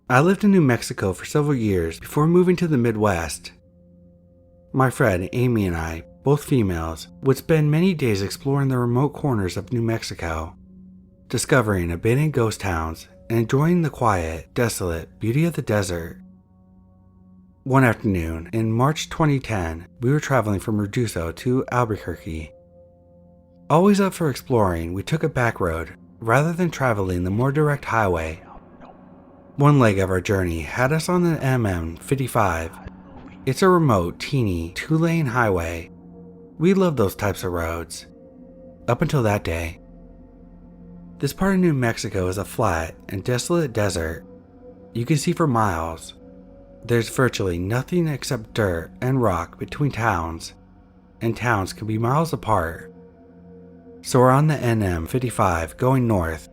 I lived in New Mexico for several years before moving to the Midwest. My friend Amy and I, both females, would spend many days exploring the remote corners of New Mexico, discovering abandoned ghost towns and enjoying the quiet, desolate beauty of the desert. One afternoon in March 2010, we were traveling from Ragusa to Albuquerque. Always up for exploring, we took a back road rather than traveling the more direct highway. One leg of our journey had us on the MM55. It's a remote, teeny, 2-lane highway. We love those types of roads. Up until that day. This part of New Mexico is a flat and desolate desert. You can see for miles. There's virtually nothing except dirt and rock between towns, and towns can be miles apart. So we're on the NM55 going north.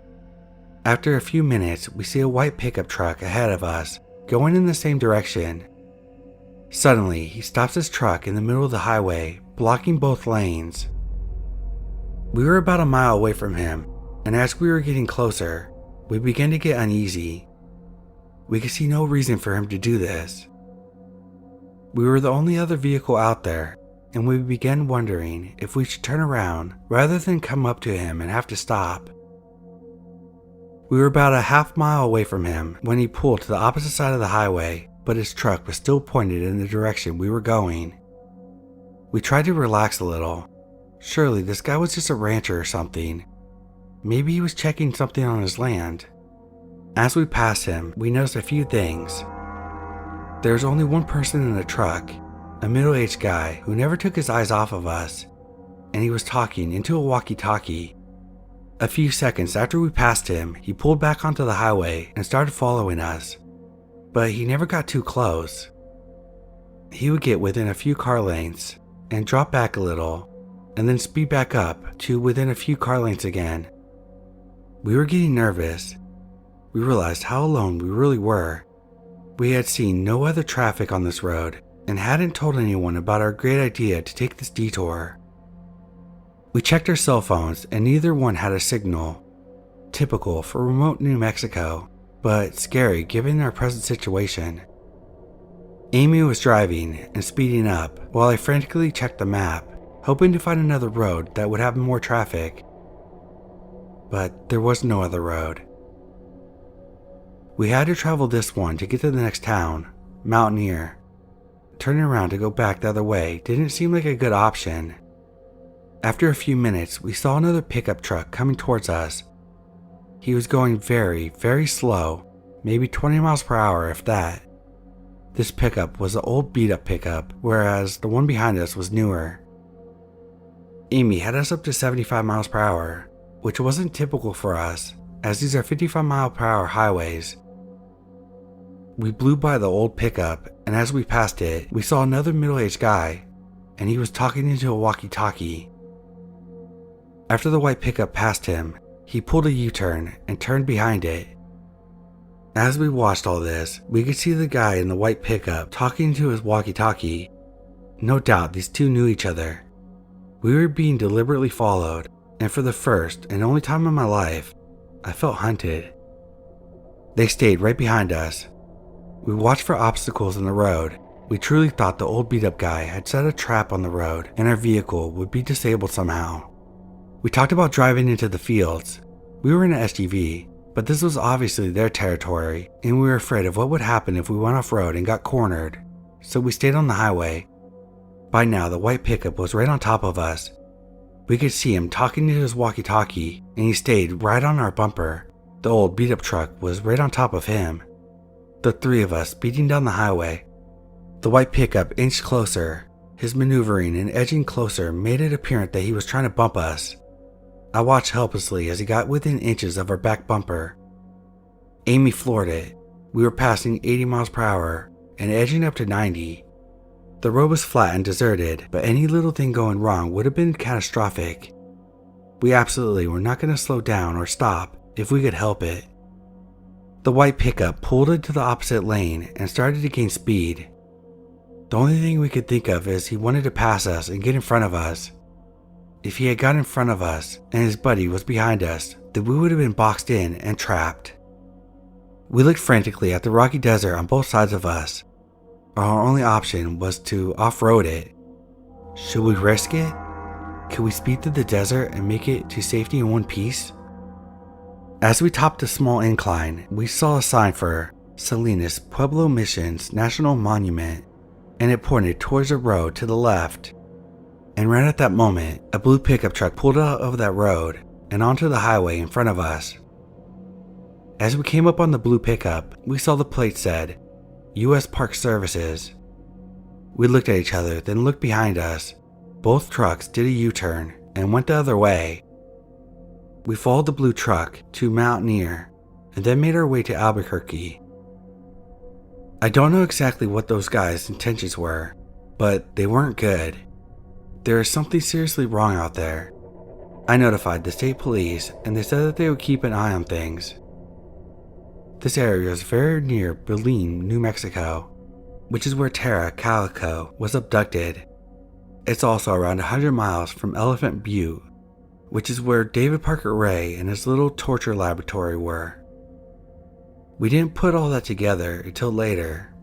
After a few minutes, we see a white pickup truck ahead of us, going in the same direction. Suddenly, he stops his truck in the middle of the highway, blocking both lanes. We were about a mile away from him, and as we were getting closer, we began to get uneasy. We could see no reason for him to do this. We were the only other vehicle out there, and we began wondering if we should turn around rather than come up to him and have to stop. We were about a half-mile away from him when he pulled to the opposite side of the highway, but his truck was still pointed in the direction we were going. We tried to relax a little. Surely this guy was just a rancher or something. Maybe he was checking something on his land. As we passed him, we noticed a few things. There was only one person in the truck, a middle-aged guy who never took his eyes off of us, and he was talking into a walkie-talkie. A few seconds after we passed him, he pulled back onto the highway and started following us, but he never got too close. He would get within a few car lengths and drop back a little, and then speed back up to within a few car lengths again. We were getting nervous. We realized how alone we really were. We had seen no other traffic on this road and hadn't told anyone about our great idea to take this detour. We checked our cell phones and neither one had a signal. Typical for remote New Mexico, but scary given our present situation. Amy was driving and speeding up while I frantically checked the map, hoping to find another road that would have more traffic. But there was no other road. We had to travel this one to get to the next town, Mountaineer. Turning around to go back the other way didn't seem like a good option. After a few minutes, we saw another pickup truck coming towards us. He was going very, very slow, maybe 20 miles per hour if that. This pickup was an old beat-up pickup, whereas the one behind us was newer. Amy had us up to 75 miles per hour, which wasn't typical for us, as these are 55 mile per hour highways. We blew by the old pickup, and as we passed it, we saw another middle-aged guy, and he was talking into a walkie-talkie. After the white pickup passed him, he pulled a U-turn and turned behind it. As we watched all this, we could see the guy in the white pickup talking to his walkie-talkie. No doubt these two knew each other. We were being deliberately followed, and for the first and only time in my life, I felt hunted. They stayed right behind us. We watched for obstacles in the road. We truly thought the old beat-up guy had set a trap on the road and our vehicle would be disabled somehow. We talked about driving into the fields. We were in an SUV, but this was obviously their territory, and we were afraid of what would happen if we went off-road and got cornered, so we stayed on the highway. By now, the white pickup was right on top of us. We could see him talking to his walkie-talkie, and he stayed right on our bumper. The old beat-up truck was right on top of him. The three of us speeding down the highway. The white pickup inched closer. His maneuvering and edging closer made it apparent that he was trying to bump us. I watched helplessly as he got within inches of our back bumper. Amy floored it. We were passing 80 miles per hour and edging up to 90. The road was flat and deserted, but any little thing going wrong would have been catastrophic. We absolutely were not going to slow down or stop if we could help it. The white pickup pulled into the opposite lane and started to gain speed. The only thing we could think of is he wanted to pass us and get in front of us. If he had got in front of us and his buddy was behind us, then we would have been boxed in and trapped. We looked frantically at the rocky desert on both sides of us. Our only option was to off-road it. Should we risk it? Could we speed through the desert and make it to safety in one piece? As we topped a small incline, we saw a sign for Salinas Pueblo Missions National Monument, and it pointed towards a road to the left. And right at that moment, a blue pickup truck pulled out of that road and onto the highway in front of us. As we came up on the blue pickup, we saw the plate said, U.S. Park Services. We looked at each other, then looked behind us. Both trucks did a U-turn and went the other way. We followed the blue truck to Mountaineer and then made our way to Albuquerque. I don't know exactly what those guys' intentions were, but they weren't good. There is something seriously wrong out there. I notified the state police and they said that they would keep an eye on things. This area is very near Belen, New Mexico, which is where Tara Calico was abducted. It's also around 100 miles from Elephant Butte, which is where David Parker Ray and his little torture laboratory were. We didn't put all that together until later.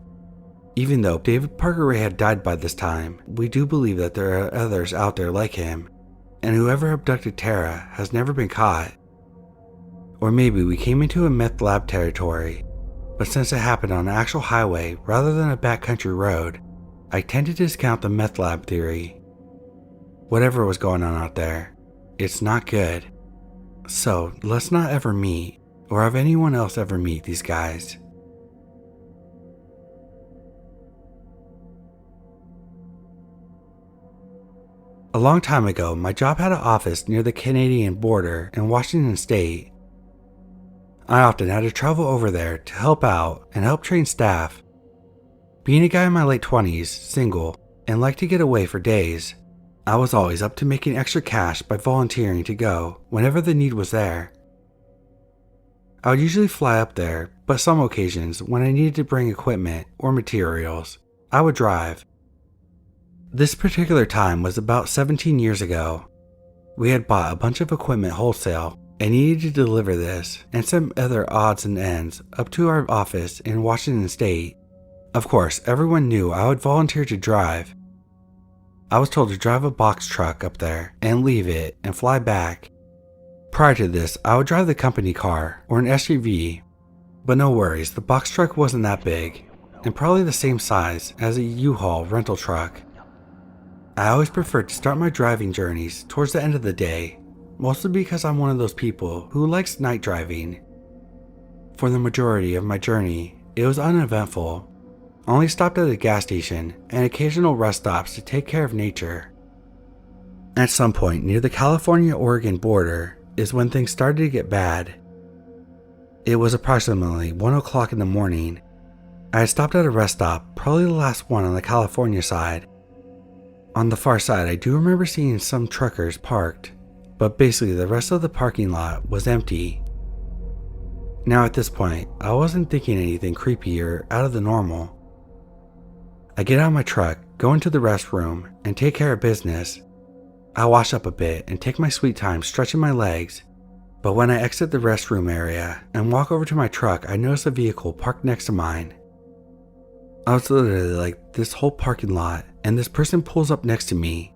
Even though David Parker Ray had died by this time, we do believe that there are others out there like him, and whoever abducted Tara has never been caught. Or maybe we came into a meth lab territory, but since it happened on an actual highway rather than a backcountry road, I tend to discount the meth lab theory. Whatever was going on out there, it's not good. So let's not ever meet, or have anyone else ever meet these guys. A long time ago, my job had an office near the Canadian border in Washington State. I often had to travel over there to help out and help train staff. Being a guy in my late 20s, single, and like to get away for days, I was always up to making extra cash by volunteering to go whenever the need was there. I would usually fly up there, but some occasions when I needed to bring equipment or materials, I would drive. This particular time was about 17 years ago. We had bought a bunch of equipment wholesale and needed to deliver this and some other odds and ends up to our office in Washington State. Of course, everyone knew I would volunteer to drive. I was told to drive a box truck up there and leave it and fly back. Prior to this, I would drive the company car or an SUV, but no worries, the box truck wasn't that big and probably the same size as a U-Haul rental truck. I always preferred to start my driving journeys towards the end of the day, mostly because I'm one of those people who likes night driving. For the majority of my journey, it was uneventful. I only stopped at a gas station and occasional rest stops to take care of nature. At some point near the California-Oregon border is when things started to get bad. It was approximately 1 o'clock in the morning. I had stopped at a rest stop, probably the last one on the California side. On the far side, I do remember seeing some truckers parked, but basically the rest of the parking lot was empty. Now at this point, I wasn't thinking anything creepy or out of the normal. I get out of my truck, go into the restroom, and take care of business. I wash up a bit and take my sweet time stretching my legs, but when I exit the restroom area and walk over to my truck, I notice a vehicle parked next to mine. I was literally like, this whole parking lot, and this person pulls up next to me.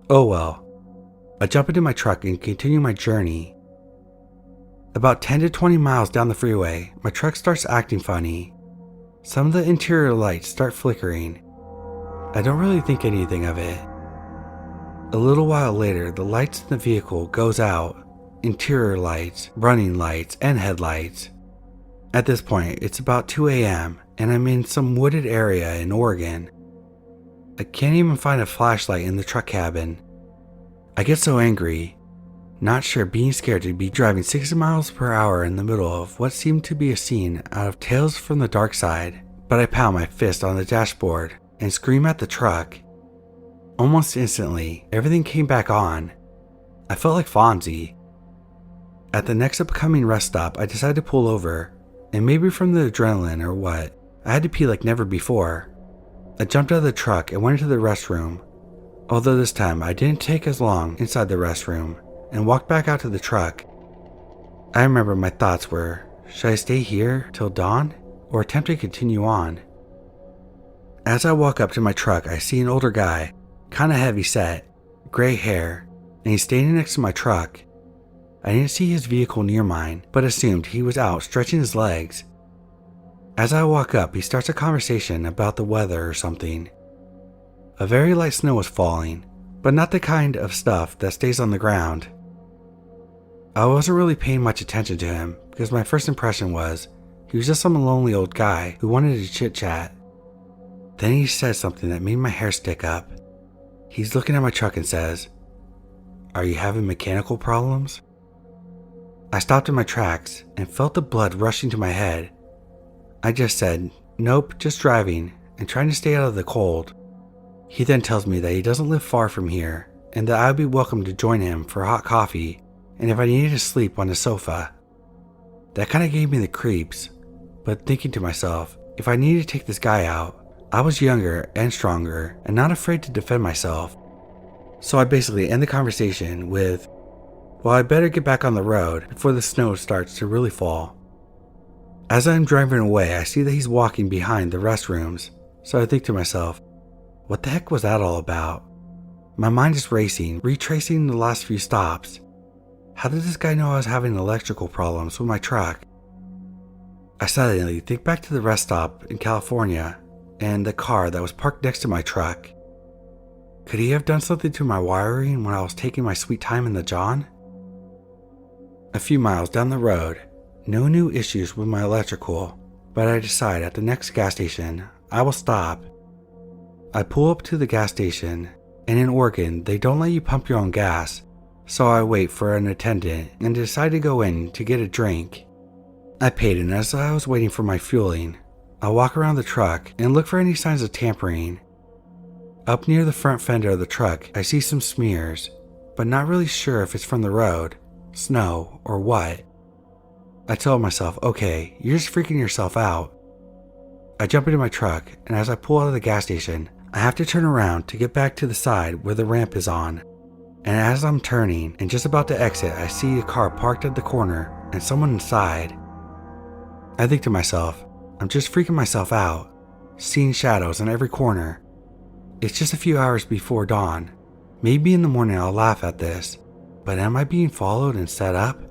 Oh well. I jump into my truck and continue my journey. About 10 to 20 miles down the freeway, my truck starts acting funny. Some of the interior lights start flickering. I don't really think anything of it. A little while later, the lights in the vehicle goes out. Interior lights, running lights, and headlights. At this point, it's about 2 a.m. and I'm in some wooded area in Oregon. I can't even find a flashlight in the truck cabin. I get so angry, not sure, being scared to be driving 60 miles per hour in the middle of what seemed to be a scene out of Tales from the Dark Side, but I pound my fist on the dashboard and scream at the truck. Almost instantly, everything came back on. I felt like Fonzie. At the next upcoming rest stop, I decided to pull over, and maybe from the adrenaline or what, I had to pee like never before. I jumped out of the truck and went into the restroom, although this time I didn't take as long inside the restroom and walked back out to the truck. I remember my thoughts were, Should I stay here till dawn or attempt to continue on? As I walk up to my truck, I see an older guy, kinda heavy set, gray hair, and he's standing next to my truck. I didn't see his vehicle near mine, but assumed he was out stretching his legs. As I walk up, he starts a conversation about the weather or something. A very light snow was falling, but not the kind of stuff that stays on the ground. I wasn't really paying much attention to him because my first impression was he was just some lonely old guy who wanted to chit-chat. Then he said something that made my hair stick up. He's looking at my truck and says, "Are you having mechanical problems?" I stopped in my tracks and felt the blood rushing to my head. I just said, "Nope, just driving and trying to stay out of the cold." He then tells me that he doesn't live far from here and that I would be welcome to join him for hot coffee and if I needed to sleep on the sofa. That kind of gave me the creeps, but thinking to myself, if I needed to take this guy out, I was younger and stronger and not afraid to defend myself. So I basically end the conversation with, "Well, I better get back on the road before the snow starts to really fall." As I'm driving away, I see that he's walking behind the restrooms, so I think to myself, what the heck was that all about? My mind is racing, retracing the last few stops. How did this guy know I was having electrical problems with my truck? I suddenly think back to the rest stop in California and the car that was parked next to my truck. Could he have done something to my wiring when I was taking my sweet time in the John? A few miles down the road, no new issues with my electrical, but I decide at the next gas station I will stop. I pull up to the gas station, and in Oregon they don't let you pump your own gas, so I wait for an attendant and decide to go in to get a drink. I paid, and as I was waiting for my fueling, I walk around the truck and look for any signs of tampering. Up near the front fender of the truck I see some smears, but not really sure if it's from the road, snow, or what. I tell myself, okay, you're just freaking yourself out. I jump into my truck, and as I pull out of the gas station, I have to turn around to get back to the side where the ramp is on. And as I'm turning and just about to exit, I see a car parked at the corner and someone inside. I think to myself, I'm just freaking myself out, seeing shadows in every corner. It's just a few hours before dawn. Maybe in the morning I'll laugh at this, but am I being followed and set up?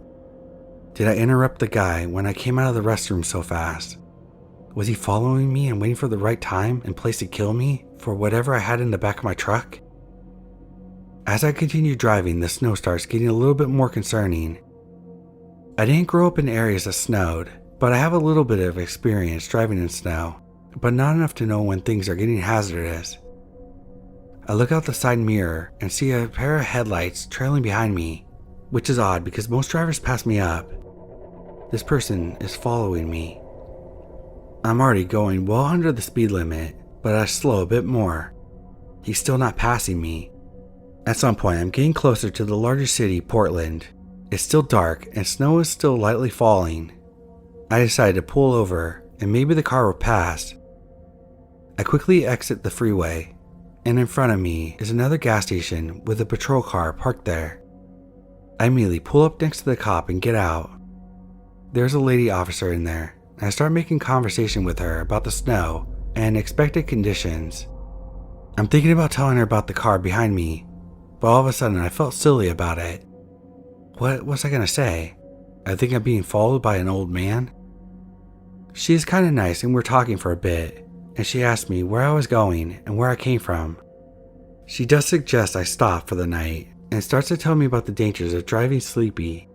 Did I interrupt the guy when I came out of the restroom so fast? Was he following me and waiting for the right time and place to kill me for whatever I had in the back of my truck? As I continue driving, the snow starts getting a little bit more concerning. I didn't grow up in areas that snowed, but I have a little bit of experience driving in snow, but not enough to know when things are getting hazardous. I look out the side mirror and see a pair of headlights trailing behind me, which is odd because most drivers pass me up. This person is following me. I'm already going well under the speed limit, but I slow a bit more. He's still not passing me. At some point, I'm getting closer to the larger city, Portland. It's still dark and snow is still lightly falling. I decide to pull over and maybe the car will pass. I quickly exit the freeway, and in front of me is another gas station with a patrol car parked there. I immediately pull up next to the cop and get out. There's a lady officer in there, and I start making conversation with her about the snow and expected conditions. I'm thinking about telling her about the car behind me, but all of a sudden I felt silly about it. What was I gonna say? I think I'm being followed by an old man? She is kind of nice and we're talking for a bit, and she asked me where I was going and where I came from. She does suggest I stop for the night and starts to tell me about the dangers of driving sleepy.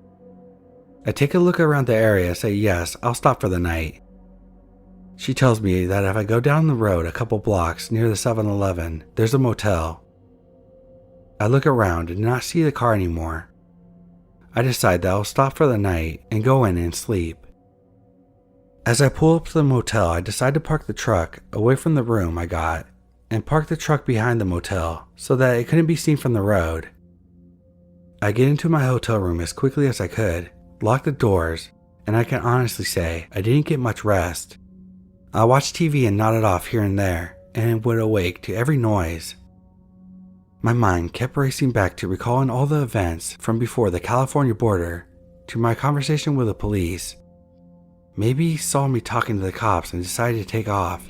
I take a look around the area and say yes, I'll stop for the night. She tells me that if I go down the road a couple blocks near the 7-Eleven, there's a motel. I look around and do not see the car anymore. I decide that I'll stop for the night and go in and sleep. As I pull up to the motel, I decide to park the truck away from the room I got and park the truck behind the motel so that it couldn't be seen from the road. I get into my hotel room as quickly as I could, lock the doors, and I can honestly say I didn't get much rest. I watched TV and nodded off here and there and would awake to every noise. My mind kept racing back to recalling all the events from before the California border to my conversation with the police. Maybe he saw me talking to the cops and decided to take off.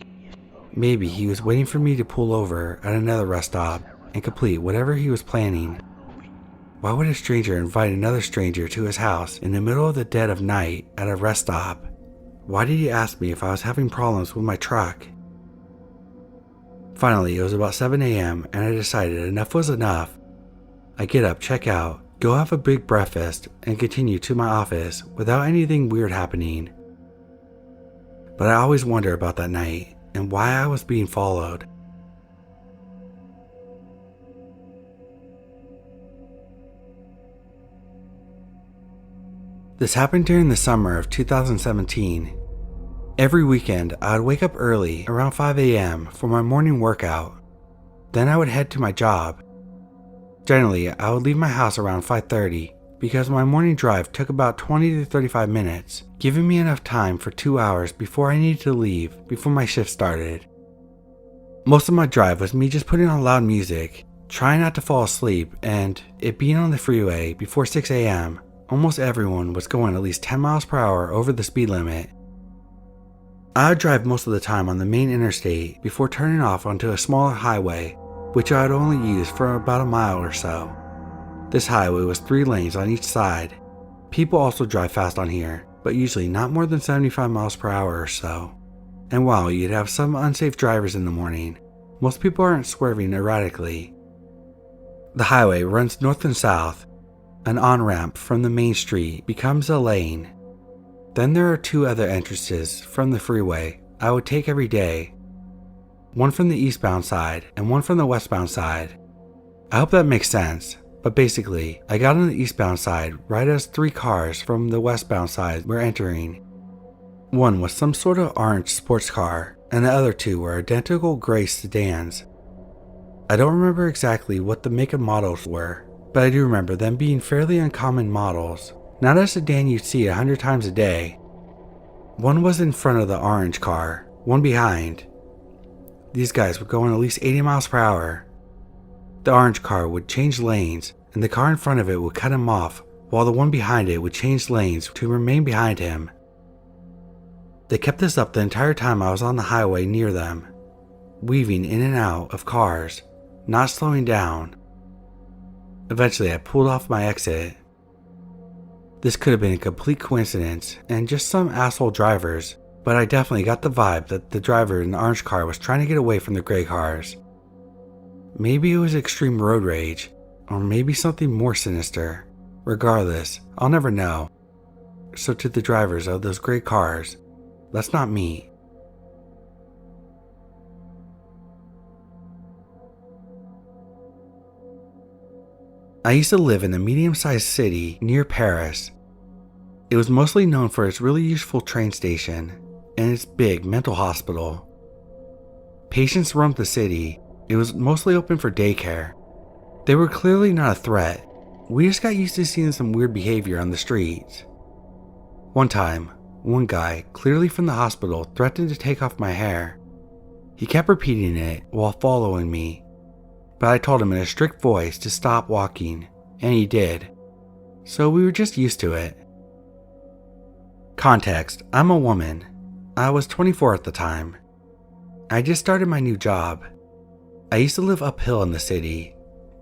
Maybe he was waiting for me to pull over at another rest stop and complete whatever he was planning. Why would a stranger invite another stranger to his house in the middle of the dead of night at a rest stop? Why did he ask me if I was having problems with my truck? Finally, it was about 7 a.m. and I decided enough was enough. I get up, check out, go have a big breakfast, and continue to my office without anything weird happening. But I always wonder about that night and why I was being followed. This happened during the summer of 2017. Every weekend, I would wake up early, around 5 a.m. for my morning workout. Then I would head to my job. Generally, I would leave my house around 5:30 because my morning drive took about 20 to 35 minutes, giving me enough time for 2 hours before I needed to leave before my shift started. Most of my drive was me just putting on loud music, trying not to fall asleep, and it being on the freeway before 6 a.m. Almost everyone was going at least 10 miles per hour over the speed limit. I would drive most of the time on the main interstate before turning off onto a smaller highway, which I would only use for about a mile or so. This highway was 3 lanes on each side. People also drive fast on here, but usually not more than 75 miles per hour or so. And while you'd have some unsafe drivers in the morning, most people aren't swerving erratically. The highway runs north and south. An on-ramp from the main street becomes a lane. Then there are 2 other entrances from the freeway I would take every day. One from the eastbound side and one from the westbound side. I hope that makes sense, but basically, I got on the eastbound side right as 3 cars from the westbound side were entering. One was some sort of orange sports car, and the other 2 were identical gray sedans. I don't remember exactly what the make and models were, but I do remember them being fairly uncommon models, not a sedan you'd see 100 times a day. One was in front of the orange car, one behind. These guys were going at least 80 miles per hour. The orange car would change lanes, and the car in front of it would cut him off, while the one behind it would change lanes to remain behind him. They kept this up the entire time I was on the highway near them, weaving in and out of cars, not slowing down. Eventually, I pulled off my exit. This could have been a complete coincidence and just some asshole drivers, but I definitely got the vibe that the driver in the orange car was trying to get away from the gray cars. Maybe it was extreme road rage, or maybe something more sinister. Regardless, I'll never know. So to the drivers of those gray cars, let's not meet. I used to live in a medium-sized city near Paris. It was mostly known for its really useful train station and its big mental hospital. Patients roamed the city. It was mostly open for daycare. They were clearly not a threat. We just got used to seeing some weird behavior on the streets. One time, one guy, clearly from the hospital, threatened to take off my hair. He kept repeating it while following me, but I told him in a strict voice to stop walking, and he did. So we were just used to it. Context: I'm a woman. I was 24 at the time. I just started my new job. I used to live uphill in the city,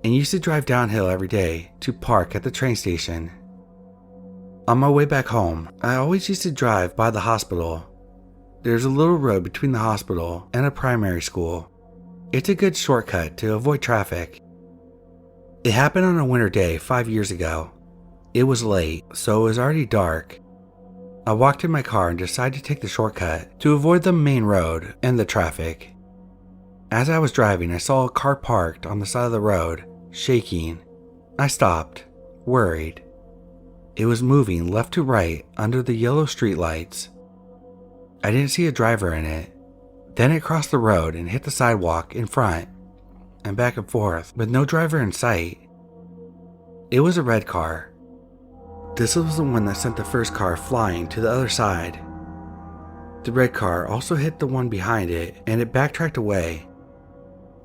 and used to drive downhill every day to park at the train station. On my way back home, I always used to drive by the hospital. There's a little road between the hospital and a primary school. It's a good shortcut to avoid traffic. It happened on a winter day 5 years ago. It was late, so it was already dark. I walked in my car and decided to take the shortcut to avoid the main road and the traffic. As I was driving, I saw a car parked on the side of the road, shaking. I stopped, worried. It was moving left to right under the yellow streetlights. I didn't see a driver in it. Then it crossed the road and hit the sidewalk in front, and back and forth with no driver in sight. It was a red car. This was the one that sent the first car flying to the other side. The red car also hit the one behind it, and it backtracked away.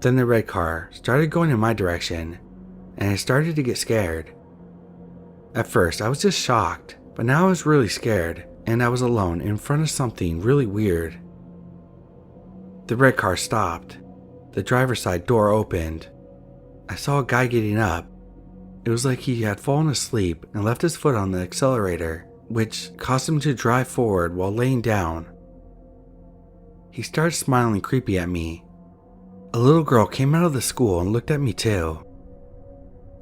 Then the red car started going in my direction, and I started to get scared. At first, I was just shocked, but now I was really scared and I was alone in front of something really weird. The red car stopped. The driver's side door opened. I saw a guy getting up. It was like he had fallen asleep and left his foot on the accelerator, which caused him to drive forward while laying down. He started smiling creepy at me. A little girl came out of the school and looked at me too.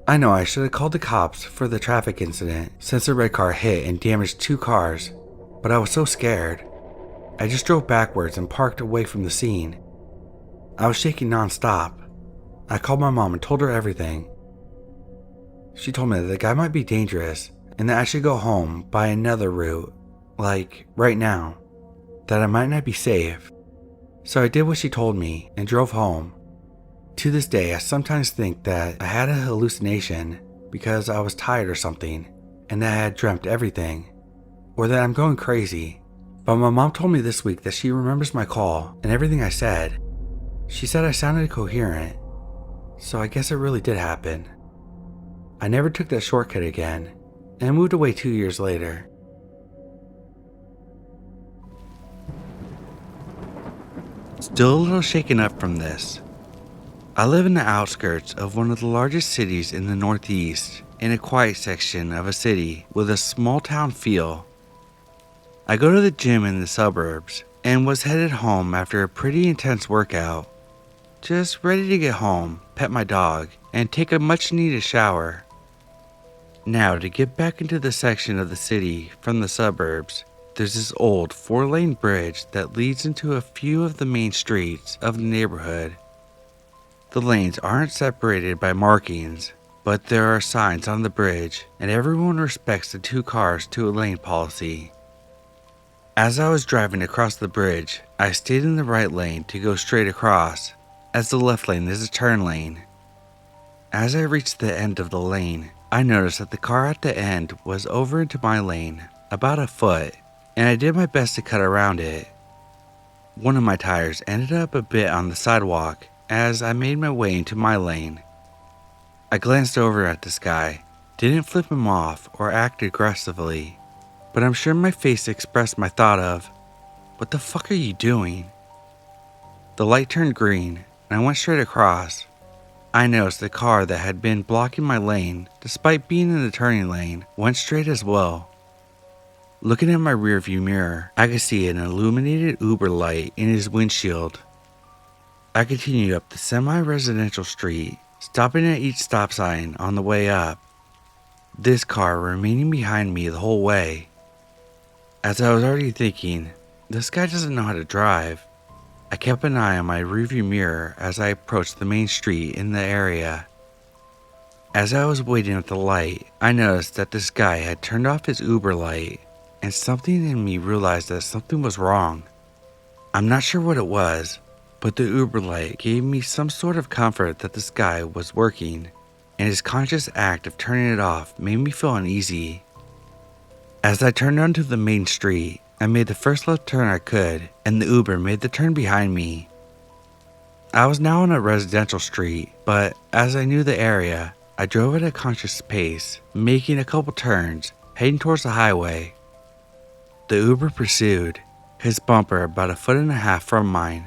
I know I should have called the cops for the traffic incident since the red car hit and damaged 2 cars, but I was so scared. I just drove backwards and parked away from the scene. I was shaking non-stop. I called my mom and told her everything. She told me that the guy might be dangerous and that I should go home by another route, like right now, that I might not be safe. So I did what she told me and drove home. To this day, I sometimes think that I had a hallucination because I was tired or something and that I had dreamt everything, or that I'm going crazy. But my mom told me this week that she remembers my call and everything I said. She said I sounded coherent, so I guess it really did happen. I never took that shortcut again and moved away 2 years later. Still a little shaken up from this. I live in the outskirts of one of the largest cities in the Northeast, in a quiet section of a city with a small town feel. I go to the gym in the suburbs and was headed home after a pretty intense workout. Just ready to get home, pet my dog, and take a much needed shower. Now, to get back into the section of the city from the suburbs, there's this old 4-lane bridge that leads into a few of the main streets of the neighborhood. The lanes aren't separated by markings, but there are signs on the bridge, and everyone respects the 2 cars to a lane policy. As I was driving across the bridge, I stayed in the right lane to go straight across, as the left lane is a turn lane. As I reached the end of the lane, I noticed that the car at the end was over into my lane, about a foot, and I did my best to cut around it. One of my tires ended up a bit on the sidewalk as I made my way into my lane. I glanced over at this guy, didn't flip him off or act aggressively, but I'm sure my face expressed my thought of, "What the fuck are you doing?" The light turned green and I went straight across. I noticed the car that had been blocking my lane, despite being in the turning lane, went straight as well. Looking at my rearview mirror, I could see an illuminated Uber light in his windshield. I continued up the semi-residential street, stopping at each stop sign on the way up. This car remaining behind me the whole way. As I was already thinking, this guy doesn't know how to drive, I kept an eye on my rearview mirror as I approached the main street in the area. As I was waiting at the light, I noticed that this guy had turned off his Uber light, and something in me realized that something was wrong. I'm not sure what it was, but the Uber light gave me some sort of comfort that this guy was working, and his conscious act of turning it off made me feel uneasy. As I turned onto the main street, I made the first left turn I could, and the Uber made the turn behind me. I was now on a residential street, but as I knew the area, I drove at a conscious pace, making a couple turns, heading towards the highway. The Uber pursued, his bumper about 1.5 feet from mine.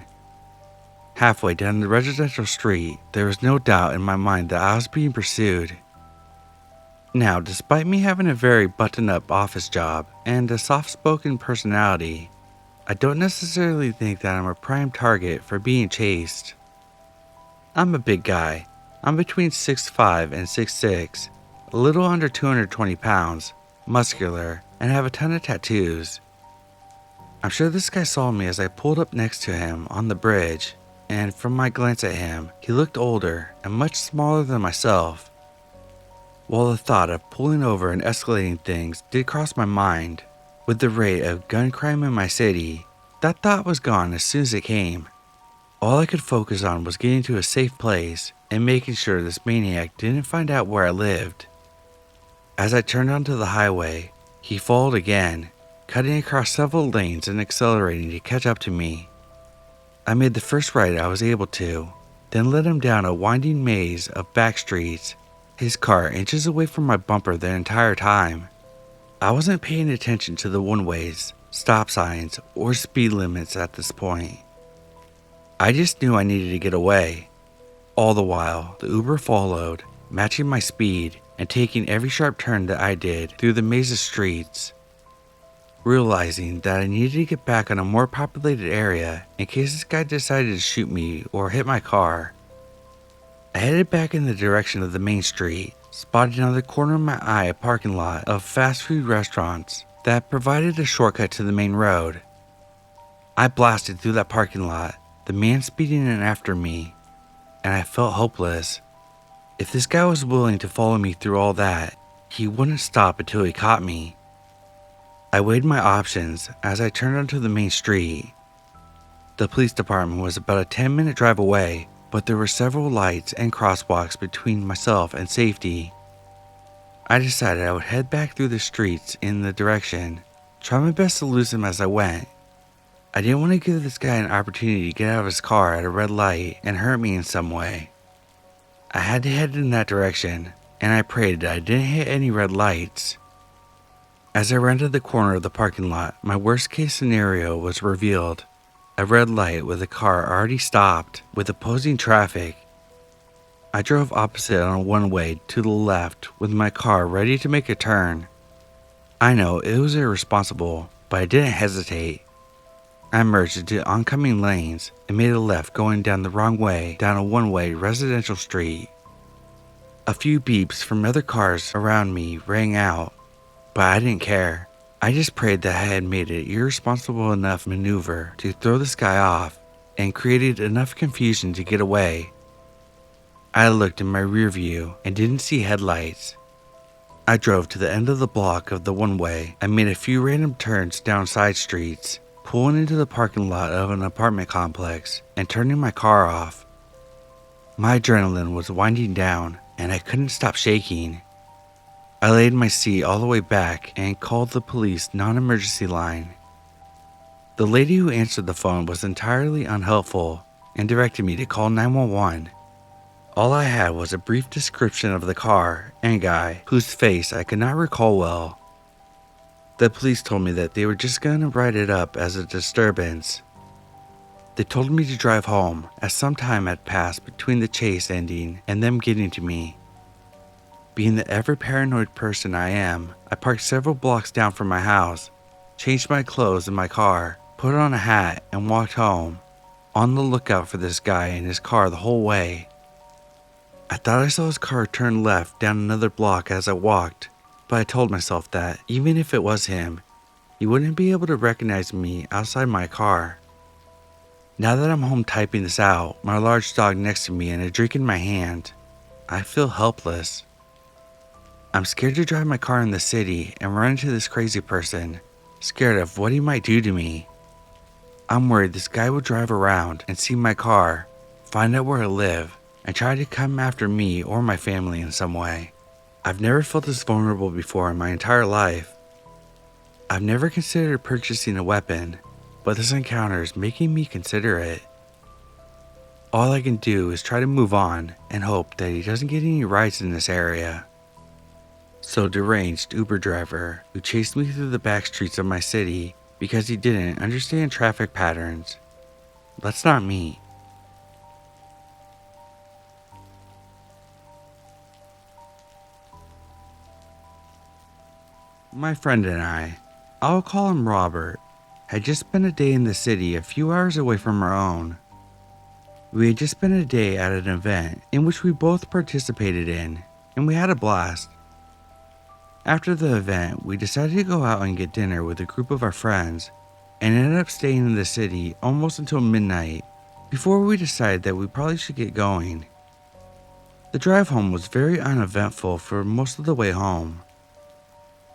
Halfway down the residential street, there was no doubt in my mind that I was being pursued. Now, despite me having a very buttoned-up office job and a soft-spoken personality, I don't necessarily think that I'm a prime target for being chased. I'm a big guy. I'm between 6'5" and 6'6", a little under 220 pounds, muscular, and have a ton of tattoos. I'm sure this guy saw me as I pulled up next to him on the bridge, and from my glance at him, he looked older and much smaller than myself. While the thought of pulling over and escalating things did cross my mind, with the rate of gun crime in my city, that thought was gone as soon as it came. All I could focus on was getting to a safe place and making sure this maniac didn't find out where I lived. As I turned onto the highway, he followed again, cutting across several lanes and accelerating to catch up to me. I made the first right I was able to, then led him down a winding maze of back streets, his car inches away from my bumper the entire time. I wasn't paying attention to the one-ways, stop signs, or speed limits at this point. I just knew I needed to get away. All the while, the Uber followed, matching my speed and taking every sharp turn that I did through the maze of streets. Realizing that I needed to get back on a more populated area in case this guy decided to shoot me or hit my car, I headed back in the direction of the main street, spotting out of the corner of my eye a parking lot of fast food restaurants that provided a shortcut to the main road. I blasted through that parking lot, the man speeding in after me, and I felt hopeless. If this guy was willing to follow me through all that, he wouldn't stop until he caught me. I weighed my options as I turned onto the main street. The police department was about a 10-minute drive away, but there were several lights and crosswalks between myself and safety. I decided I would head back through the streets in the direction, try my best to lose him as I went. I didn't want to give this guy an opportunity to get out of his car at a red light and hurt me in some way. I had to head in that direction, and I prayed that I didn't hit any red lights. As I rounded the corner of the parking lot, my worst case scenario was revealed. A red light with a car already stopped with opposing traffic. I drove opposite on a one-way to the left with my car ready to make a turn. I know it was irresponsible, but I didn't hesitate. I merged into oncoming lanes and made a left going down the wrong way down a one-way residential street. A few beeps from other cars around me rang out, but I didn't care. I just prayed that I had made an irresponsible enough maneuver to throw this guy off and created enough confusion to get away. I looked in my rear view and didn't see headlights. I drove to the end of the block of the one-way and made a few random turns down side streets, pulling into the parking lot of an apartment complex and turning my car off. My adrenaline was winding down and I couldn't stop shaking. I laid my seat all the way back and called the police non-emergency line. The lady who answered the phone was entirely unhelpful and directed me to call 911. All I had was a brief description of the car and guy whose face I could not recall well. The police told me that they were just going to write it up as a disturbance. They told me to drive home as some time had passed between the chase ending and them getting to me. Being the ever-paranoid person I am, I parked several blocks down from my house, changed my clothes in my car, put on a hat, and walked home, on the lookout for this guy in his car the whole way. I thought I saw his car turn left down another block as I walked, but I told myself that, even if it was him, he wouldn't be able to recognize me outside my car. Now that I'm home typing this out, my large dog next to me and a drink in my hand, I feel helpless. I'm scared to drive my car in the city and run into this crazy person, scared of what he might do to me. I'm worried this guy will drive around and see my car, find out where I live, and try to come after me or my family in some way. I've never felt this vulnerable before in my entire life. I've never considered purchasing a weapon, but this encounter is making me consider it. All I can do is try to move on and hope that he doesn't get any rides in this area. So deranged Uber driver who chased me through the back streets of my city because he didn't understand traffic patterns. Let's not meet. My friend and I, I'll call him Robert, had just spent a day in the city a few hours away from our own. We had just spent a day at an event in which we both participated in, and we had a blast. After the event, we decided to go out and get dinner with a group of our friends, and ended up staying in the city almost until midnight, before we decided that we probably should get going. The drive home was very uneventful for most of the way home.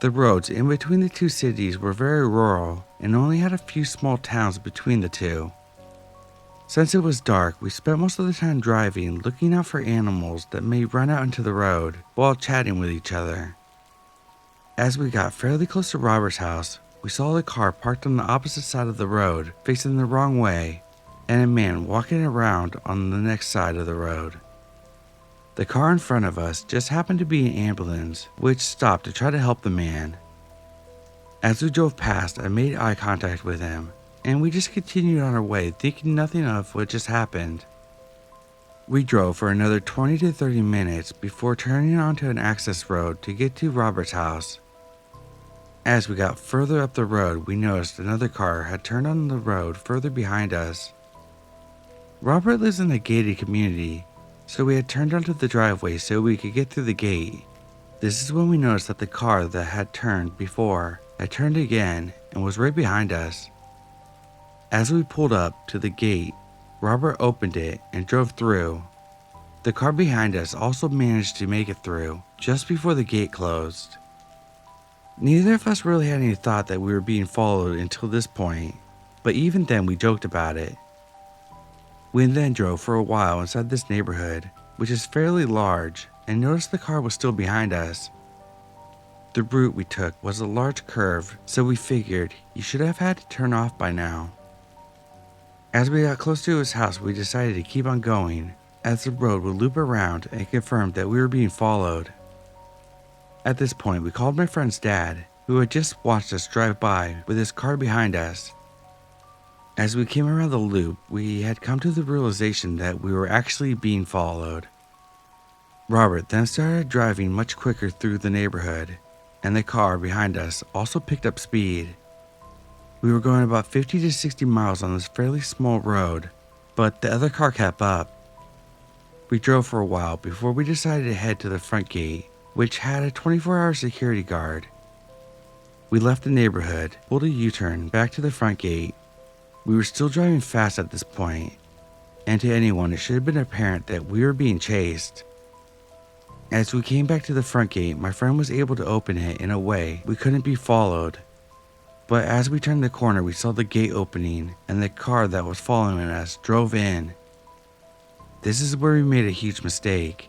The roads in between the two cities were very rural and only had a few small towns between the two. Since it was dark, we spent most of the time driving, looking out for animals that may run out into the road while chatting with each other. As we got fairly close to Robert's house, we saw the car parked on the opposite side of the road, facing the wrong way, and a man walking around on the next side of the road. The car in front of us just happened to be an ambulance, which stopped to try to help the man. As we drove past, I made eye contact with him, and we just continued on our way, thinking nothing of what just happened. We drove for another 20 to 30 minutes before turning onto an access road to get to Robert's house. As we got further up the road, we noticed another car had turned on the road further behind us. Robert lives in a gated community, so we had turned onto the driveway so we could get through the gate. This is when we noticed that the car that had turned before had turned again and was right behind us. As we pulled up to the gate, Robert opened it and drove through. The car behind us also managed to make it through just before the gate closed. Neither of us really had any thought that we were being followed until this point, but even then we joked about it. We then drove for a while inside this neighborhood, which is fairly large, and noticed the car was still behind us. The route we took was a large curve, so we figured he should have had to turn off by now. As we got close to his house, we decided to keep on going, as the road would loop around and confirmed that we were being followed. At this point, we called my friend's dad, who had just watched us drive by with his car behind us. As we came around the loop, we had come to the realization that we were actually being followed. Robert then started driving much quicker through the neighborhood, and the car behind us also picked up speed. We were going about 50 to 60 miles on this fairly small road, but the other car kept up. We drove for a while before we decided to head to the front gate, which had a 24-hour security guard. We left the neighborhood, pulled a U-turn back to the front gate. We were still driving fast at this point, and to anyone it should have been apparent that we were being chased. As we came back to the front gate, my friend was able to open it in a way we couldn't be followed. But as we turned the corner, we saw the gate opening, and the car that was following us drove in. This is where we made a huge mistake.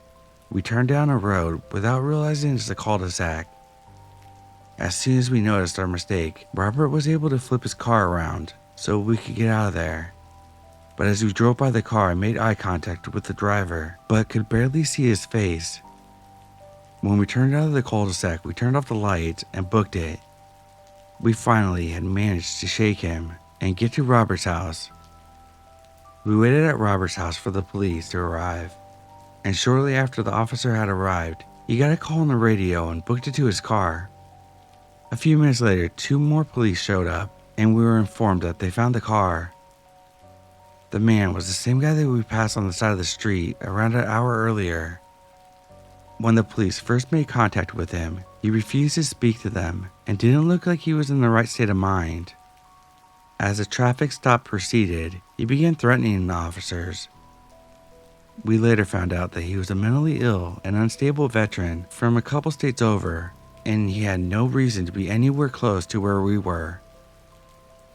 We turned down a road without realizing it's a cul-de-sac. As soon as we noticed our mistake, Robert was able to flip his car around so we could get out of there. But as we drove by the car, I made eye contact with the driver, but could barely see his face. When we turned out of the cul-de-sac, we turned off the lights and booked it. We finally had managed to shake him and get to Robert's house. We waited at Robert's house for the police to arrive, and shortly after the officer had arrived, he got a call on the radio and booked it to his car. A few minutes later, 2 more police showed up, and we were informed that they found the car. The man was the same guy that we passed on the side of the street around an hour earlier. When the police first made contact with him, he refused to speak to them and didn't look like he was in the right state of mind. As the traffic stop proceeded, he began threatening the officers. We later found out that he was a mentally ill and unstable veteran from a couple states over, and he had no reason to be anywhere close to where we were.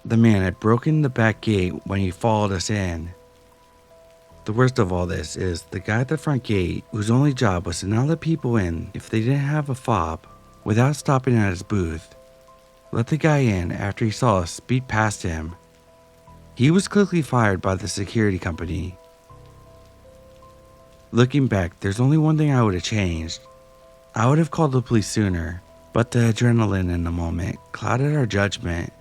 The man had broken the back gate when he followed us in. The worst of all this is the guy at the front gate, whose only job was to not let people in if they didn't have a fob, without stopping at his booth, let the guy in after he saw us speed past him. He was quickly fired by the security company. Looking back, there's only one thing I would have changed. I would have called the police sooner, but the adrenaline in the moment clouded our judgment.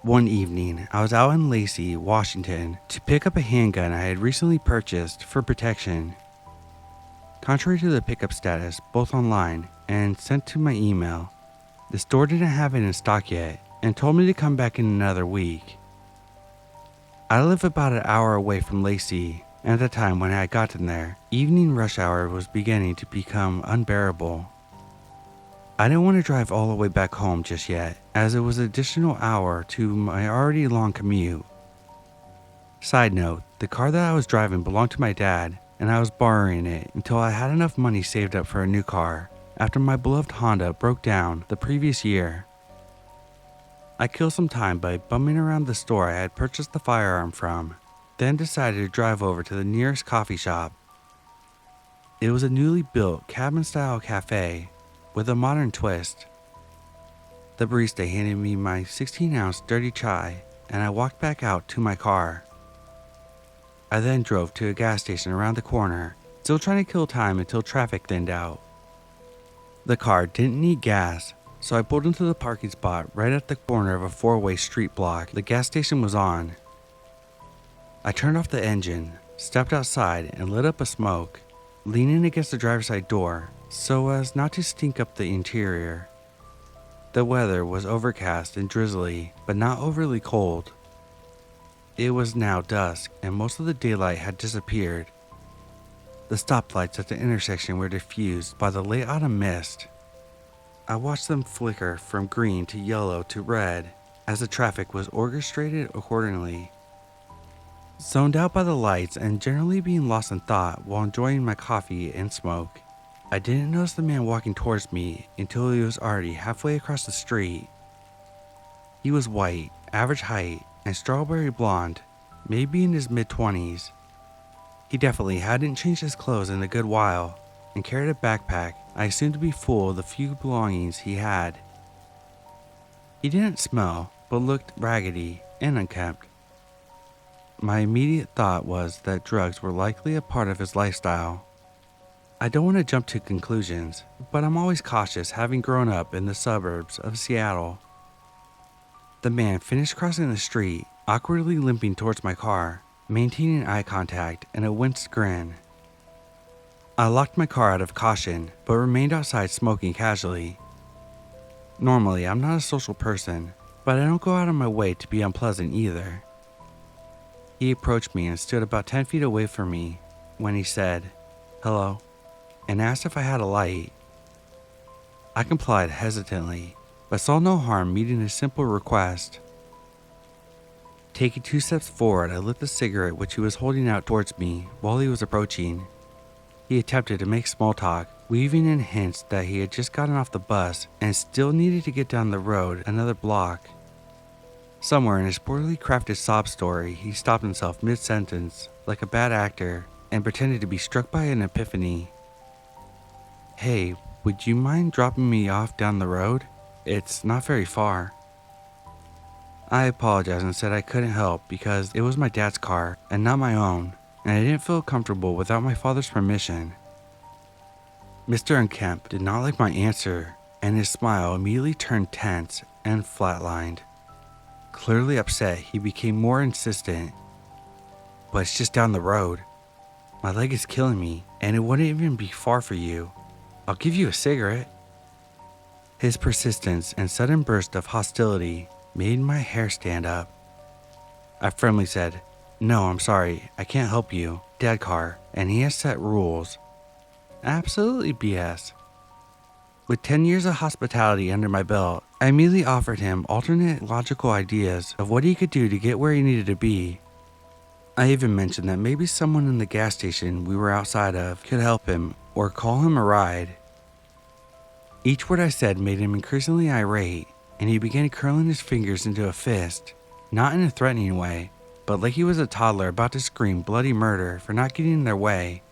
One evening, I was out in Lacey, Washington, to pick up a handgun I had recently purchased for protection. Contrary to the pickup status, both online and sent to my email, the store didn't have it in stock yet and told me to come back in another week. I live about an hour away from Lacey, and at the time when I had gotten there, evening rush hour was beginning to become unbearable. I didn't want to drive all the way back home just yet, as it was an additional hour to my already long commute. Side note, the car that I was driving belonged to my dad, and I was borrowing it until I had enough money saved up for a new car, after my beloved Honda broke down the previous year. I killed some time by bumming around the store I had purchased the firearm from, then decided to drive over to the nearest coffee shop. It was a newly built cabin-style cafe with a modern twist. The barista handed me my 16-ounce dirty chai, and I walked back out to my car. I then drove to a gas station around the corner, still trying to kill time until traffic thinned out. The car didn't need gas, so I pulled into the parking spot right at the corner of a four-way street block the gas station was on. I turned off the engine, stepped outside, and lit up a smoke, leaning against the driver's side door so as not to stink up the interior. The weather was overcast and drizzly, but not overly cold. It was now dusk, and most of the daylight had disappeared. The stoplights at the intersection were diffused by the late autumn mist. I watched them flicker from green to yellow to red as the traffic was orchestrated accordingly. Zoned out by the lights and generally being lost in thought while enjoying my coffee and smoke, I didn't notice the man walking towards me until he was already halfway across the street. He was white, average height, and strawberry blonde, maybe in his mid-20s. He definitely hadn't changed his clothes in a good while and carried a backpack I assumed to be full of the few belongings he had. He didn't smell, but looked raggedy and unkempt. My immediate thought was that drugs were likely a part of his lifestyle. I don't want to jump to conclusions, but I'm always cautious having grown up in the suburbs of Seattle. The man finished crossing the street, awkwardly limping towards my car, maintaining eye contact and a winced grin. I locked my car out of caution, but remained outside smoking casually. Normally, I'm not a social person, but I don't go out of my way to be unpleasant either. He approached me and stood about 10 feet away from me when he said, "Hello," and asked if I had a light. I complied hesitantly, but saw no harm meeting his simple request. Taking 2 steps forward, I lit the cigarette which he was holding out towards me while he was approaching. He attempted to make small talk, weaving in hints that he had just gotten off the bus and still needed to get down the road another block. Somewhere in his poorly crafted sob story, he stopped himself mid-sentence, like a bad actor, and pretended to be struck by an epiphany. "Hey, would you mind dropping me off down the road? It's not very far." I apologized and said I couldn't help because it was my dad's car and not my own, and I didn't feel comfortable without my father's permission. Mr. Unkempt did not like my answer, and his smile immediately turned tense and flatlined. Clearly upset, he became more insistent. "But it's just down the road. My leg is killing me, and it wouldn't even be far for you. I'll give you a cigarette." His persistence and sudden burst of hostility made my hair stand up. I firmly said, "No, I'm sorry, I can't help you. Dad car, and he has set rules." Absolutely BS. With 10 years of hospitality under my belt, I immediately offered him alternate logical ideas of what he could do to get where he needed to be. I even mentioned that maybe someone in the gas station we were outside of could help him or call him a ride. Each word I said made him increasingly irate, and he began curling his fingers into a fist, not in a threatening way, but like he was a toddler about to scream bloody murder for not getting in their way.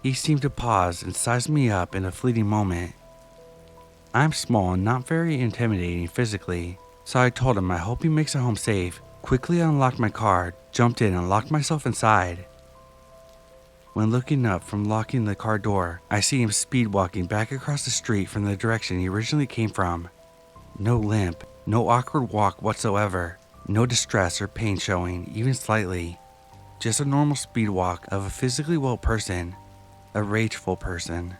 He seemed to pause and size me up in a fleeting moment. I'm small and not very intimidating physically, so I told him I hope he makes it home safe, quickly unlocked my car, jumped in and locked myself inside. When looking up from locking the car door, I see him speed walking back across the street from the direction he originally came from. No limp, no awkward walk whatsoever, no distress or pain showing, even slightly. Just a normal speed walk of a physically well person, a rageful person.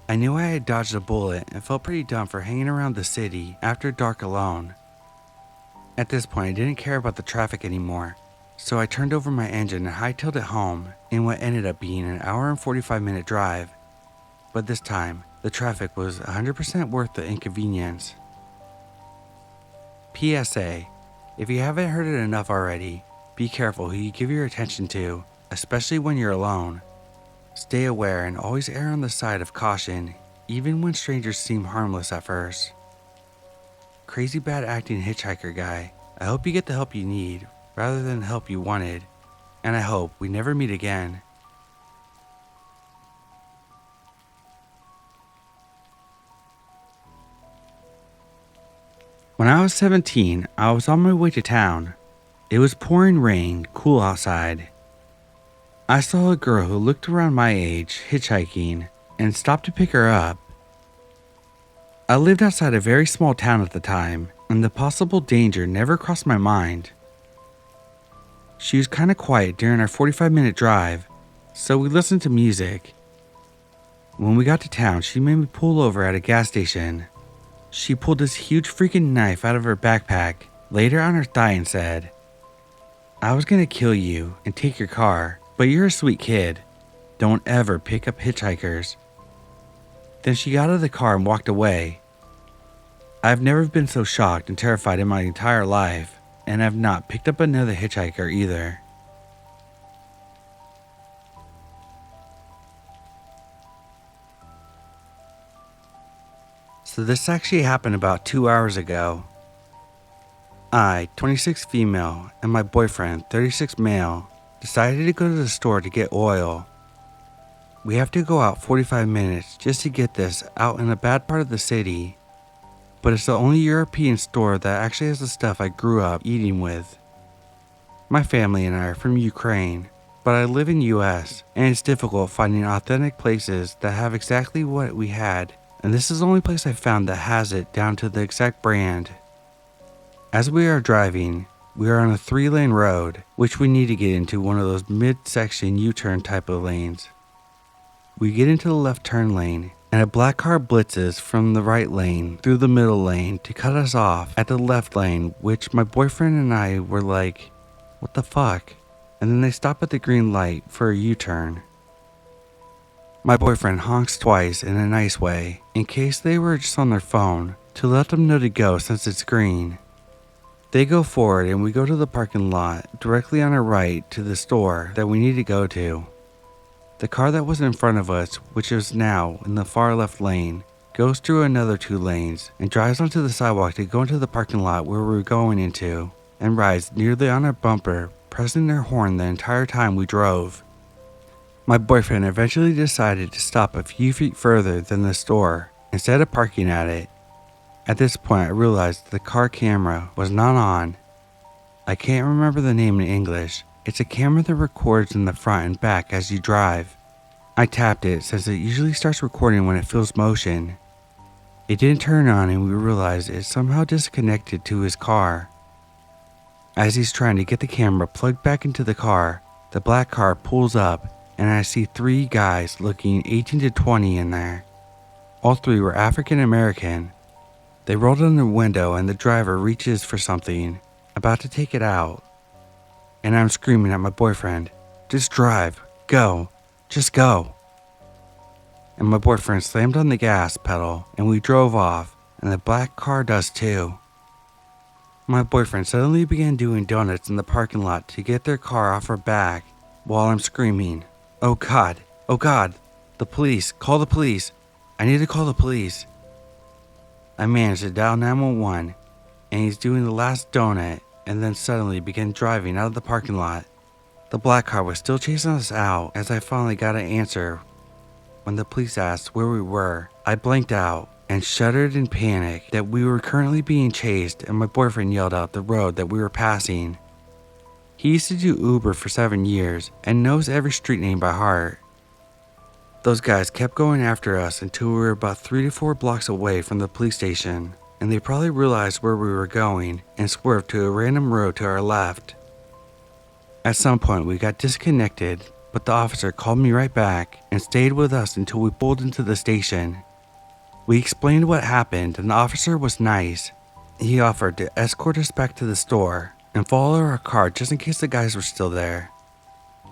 I knew I had dodged a bullet and felt pretty dumb for hanging around the city after dark alone. At this point, I didn't care about the traffic anymore, so I turned over my engine and hightailed it home in what ended up being an hour and 45-minute drive. But this time, the traffic was 100% worth the inconvenience. PSA: if you haven't heard it enough already, be careful who you give your attention to, especially when you're alone. Stay aware and always err on the side of caution, even when strangers seem harmless at first. Crazy bad acting hitchhiker guy, I hope you get the help you need rather than the help you wanted, and I hope we never meet again. When I was 17, I was on my way to town. It was pouring rain, cool outside. I saw a girl who looked around my age hitchhiking and stopped to pick her up. I lived outside a very small town at the time, and the possible danger never crossed my mind. She was kind of quiet during our 45-minute drive, so we listened to music. When we got to town, she made me pull over at a gas station. She pulled this huge freaking knife out of her backpack, laid it on her thigh and said, "I was gonna kill you and take your car, but you're a sweet kid. Don't ever pick up hitchhikers." Then she got out of the car and walked away. I've never been so shocked and terrified in my entire life, and I've not picked up another hitchhiker either. So this actually happened about 2 hours ago. I, 26 female, and my boyfriend, 36 male, decided to go to the store to get oil. We have to go out 45 minutes just to get this out in a bad part of the city, but it's the only European store that actually has the stuff I grew up eating with. My family and I are from Ukraine, but I live in US, and it's difficult finding authentic places that have exactly what we had, and this is the only place I found that has it down to the exact brand. As we are driving, we are on a 3-lane road, which we need to get into one of those mid-section U-turn type of lanes. We get into the left turn lane, and a black car blitzes from the right lane through the middle lane to cut us off at the left lane, which my boyfriend and I were like, what the fuck? And then they stop at the green light for a U-turn. My boyfriend honks twice in a nice way, in case they were just on their phone, to let them know to go since it's green. They go forward and we go to the parking lot directly on our right to the store that we need to go to. The car that was in front of us, which is now in the far left lane, goes through another 2 lanes and drives onto the sidewalk to go into the parking lot where we're going into, and rides nearly on our bumper, pressing their horn the entire time we drove. My boyfriend eventually decided to stop a few feet further than the store instead of parking at it. At this point I realized the car camera was not on. I can't remember the name in English. It's a camera that records in the front and back as you drive. I tapped it since it usually starts recording when it feels motion. It didn't turn on and we realized it somehow disconnected to his car. As he's trying to get the camera plugged back into the car, the black car pulls up and I see 3 guys looking 18 to 20 in there. All 3 were African American. They rolled on the window and the driver reaches for something, about to take it out. And I'm screaming at my boyfriend, "Just drive, go, just go." And my boyfriend slammed on the gas pedal and we drove off, and the black car does too. My boyfriend suddenly began doing donuts in the parking lot to get their car off our back while I'm screaming, oh God, the police, call the police, I need to call the police." I managed to dial 911 and he's doing the last donut and then suddenly began driving out of the parking lot. The black car was still chasing us out as I finally got an answer. When the police asked where we were, I blanked out and shuddered in panic that we were currently being chased, and my boyfriend yelled out the road that we were passing. He used to do Uber for 7 years and knows every street name by heart. Those guys kept going after us until we were about 3 to 4 blocks away from the police station, and they probably realized where we were going and swerved to a random road to our left. At some point we got disconnected, but the officer called me right back and stayed with us until we pulled into the station. We explained what happened and the officer was nice. He offered to escort us back to the store and follow our car just in case the guys were still there.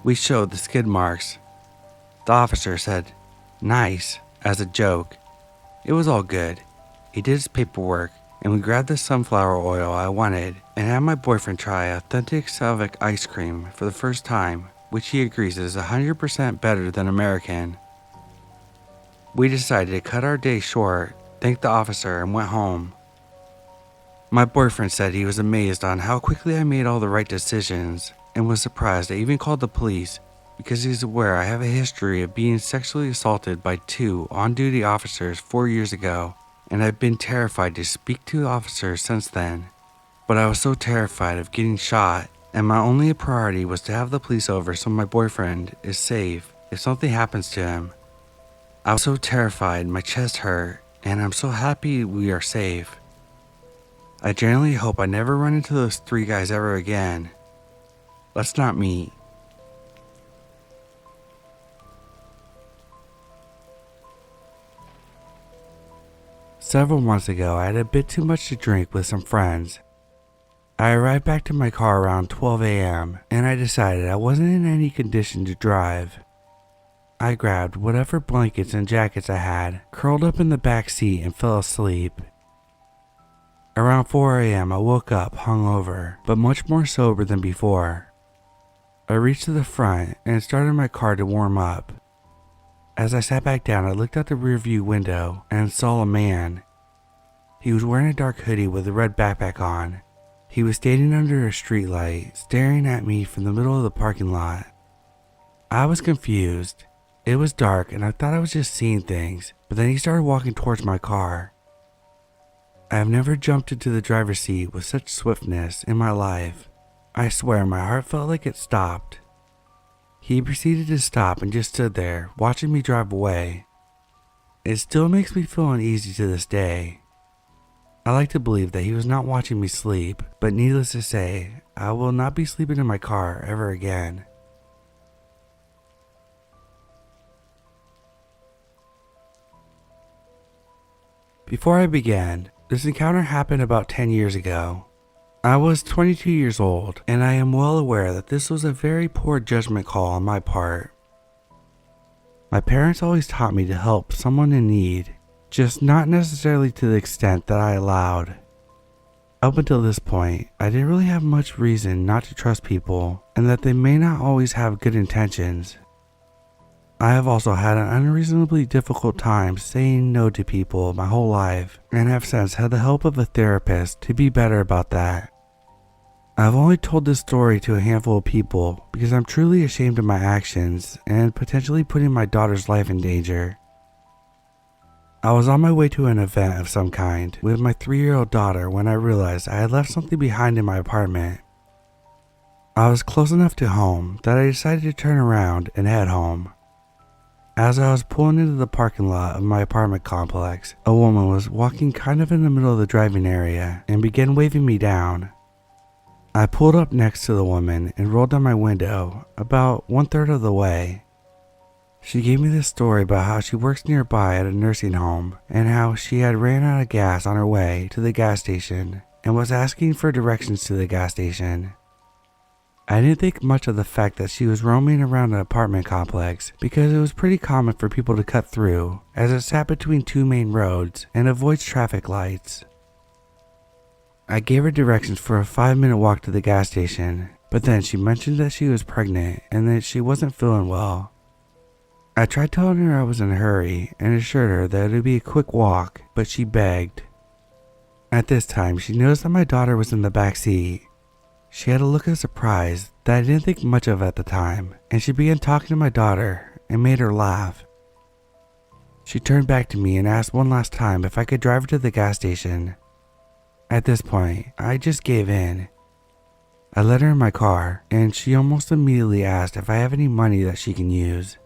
We showed the skid marks. The officer said, "Nice," as a joke. It was all good. He did his paperwork and we grabbed the sunflower oil I wanted and had my boyfriend try authentic Slavic ice cream for the first time, which he agrees is 100% better than American. We decided to cut our day short, thanked the officer, and went home. My boyfriend said he was amazed on how quickly I made all the right decisions and was surprised I even called the police because he's aware I have a history of being sexually assaulted by 2 on-duty officers 4 years ago, and I've been terrified to speak to officers since then. But I was so terrified of getting shot and my only priority was to have the police over so my boyfriend is safe if something happens to him. I was so terrified, my chest hurt, and I'm so happy we are safe. I genuinely hope I never run into those 3 guys ever again. Let's not meet. Several months ago, I had a bit too much to drink with some friends. I arrived back to my car around 12 a.m. and I decided I wasn't in any condition to drive. I grabbed whatever blankets and jackets I had, curled up in the back seat and fell asleep. Around 4 a.m. I woke up hungover, but much more sober than before. I reached to the front and started my car to warm up. As I sat back down, I looked out the rearview window and saw a man. He was wearing a dark hoodie with a red backpack on. He was standing under a streetlight, staring at me from the middle of the parking lot. I was confused. It was dark and I thought I was just seeing things, but then he started walking towards my car. I have never jumped into the driver's seat with such swiftness in my life. I swear my heart felt like it stopped. He proceeded to stop and just stood there, watching me drive away. It still makes me feel uneasy to this day. I like to believe that he was not watching me sleep, but needless to say, I will not be sleeping in my car ever again. Before I began, this encounter happened about 10 years ago. I was 22 years old, and I am well aware that this was a very poor judgment call on my part. My parents always taught me to help someone in need, just not necessarily to the extent that I allowed. Up until this point, I didn't really have much reason not to trust people, and that they may not always have good intentions. I have also had an unreasonably difficult time saying no to people my whole life, and have since had the help of a therapist to be better about that. I've only told this story to a handful of people because I'm truly ashamed of my actions and potentially putting my daughter's life in danger. I was on my way to an event of some kind with my 3-year-old daughter when I realized I had left something behind in my apartment. I was close enough to home that I decided to turn around and head home. As I was pulling into the parking lot of my apartment complex, a woman was walking kind of in the middle of the driving area and began waving me down. I pulled up next to the woman and rolled down my window about 1/3 of the way. She gave me this story about how she works nearby at a nursing home and how she had ran out of gas on her way to the gas station and was asking for directions to the gas station. I didn't think much of the fact that she was roaming around an apartment complex because it was pretty common for people to cut through as it sat between 2 main roads and avoids traffic lights. I gave her directions for a 5-minute walk to the gas station, but then she mentioned that she was pregnant and that she wasn't feeling well. I tried telling her I was in a hurry and assured her that it would be a quick walk, but she begged. At this time, she noticed that my daughter was in the back seat. She had a look of surprise that I didn't think much of at the time, and she began talking to my daughter and made her laugh. She turned back to me and asked one last time if I could drive her to the gas station. At this point, I just gave in. I let her in my car, and she almost immediately asked if I have any money that she can use.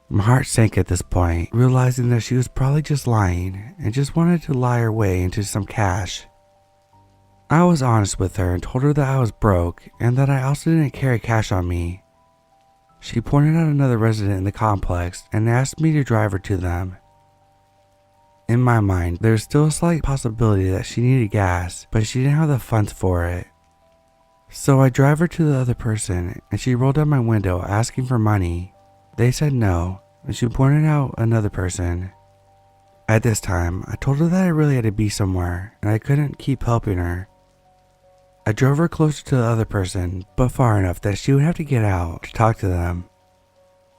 My heart sank at this point, realizing that she was probably just lying and just wanted to lie her way into some cash. I was honest with her and told her that I was broke and that I also didn't carry cash on me. She pointed out another resident in the complex and asked me to drive her to them. In my mind, there was still a slight possibility that she needed gas, but she didn't have the funds for it. So I drive her to the other person and she rolled down my window asking for money. They said no, and she pointed out another person. At this time, I told her that I really had to be somewhere and I couldn't keep helping her. I drove her closer to the other person, but far enough that she would have to get out to talk to them,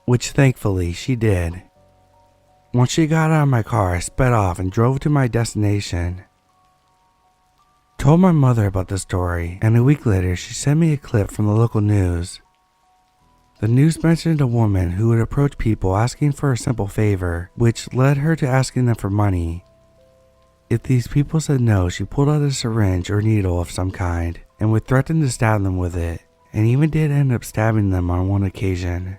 which thankfully she did. Once she got out of my car, I sped off and drove to my destination. Told my mother about the story, and a week later she sent me a clip from the local news. The news mentioned a woman who would approach people asking for a simple favor, which led her to asking them for money. If these people said no, she pulled out a syringe or needle of some kind and would threaten to stab them with it, and even did end up stabbing them on one occasion.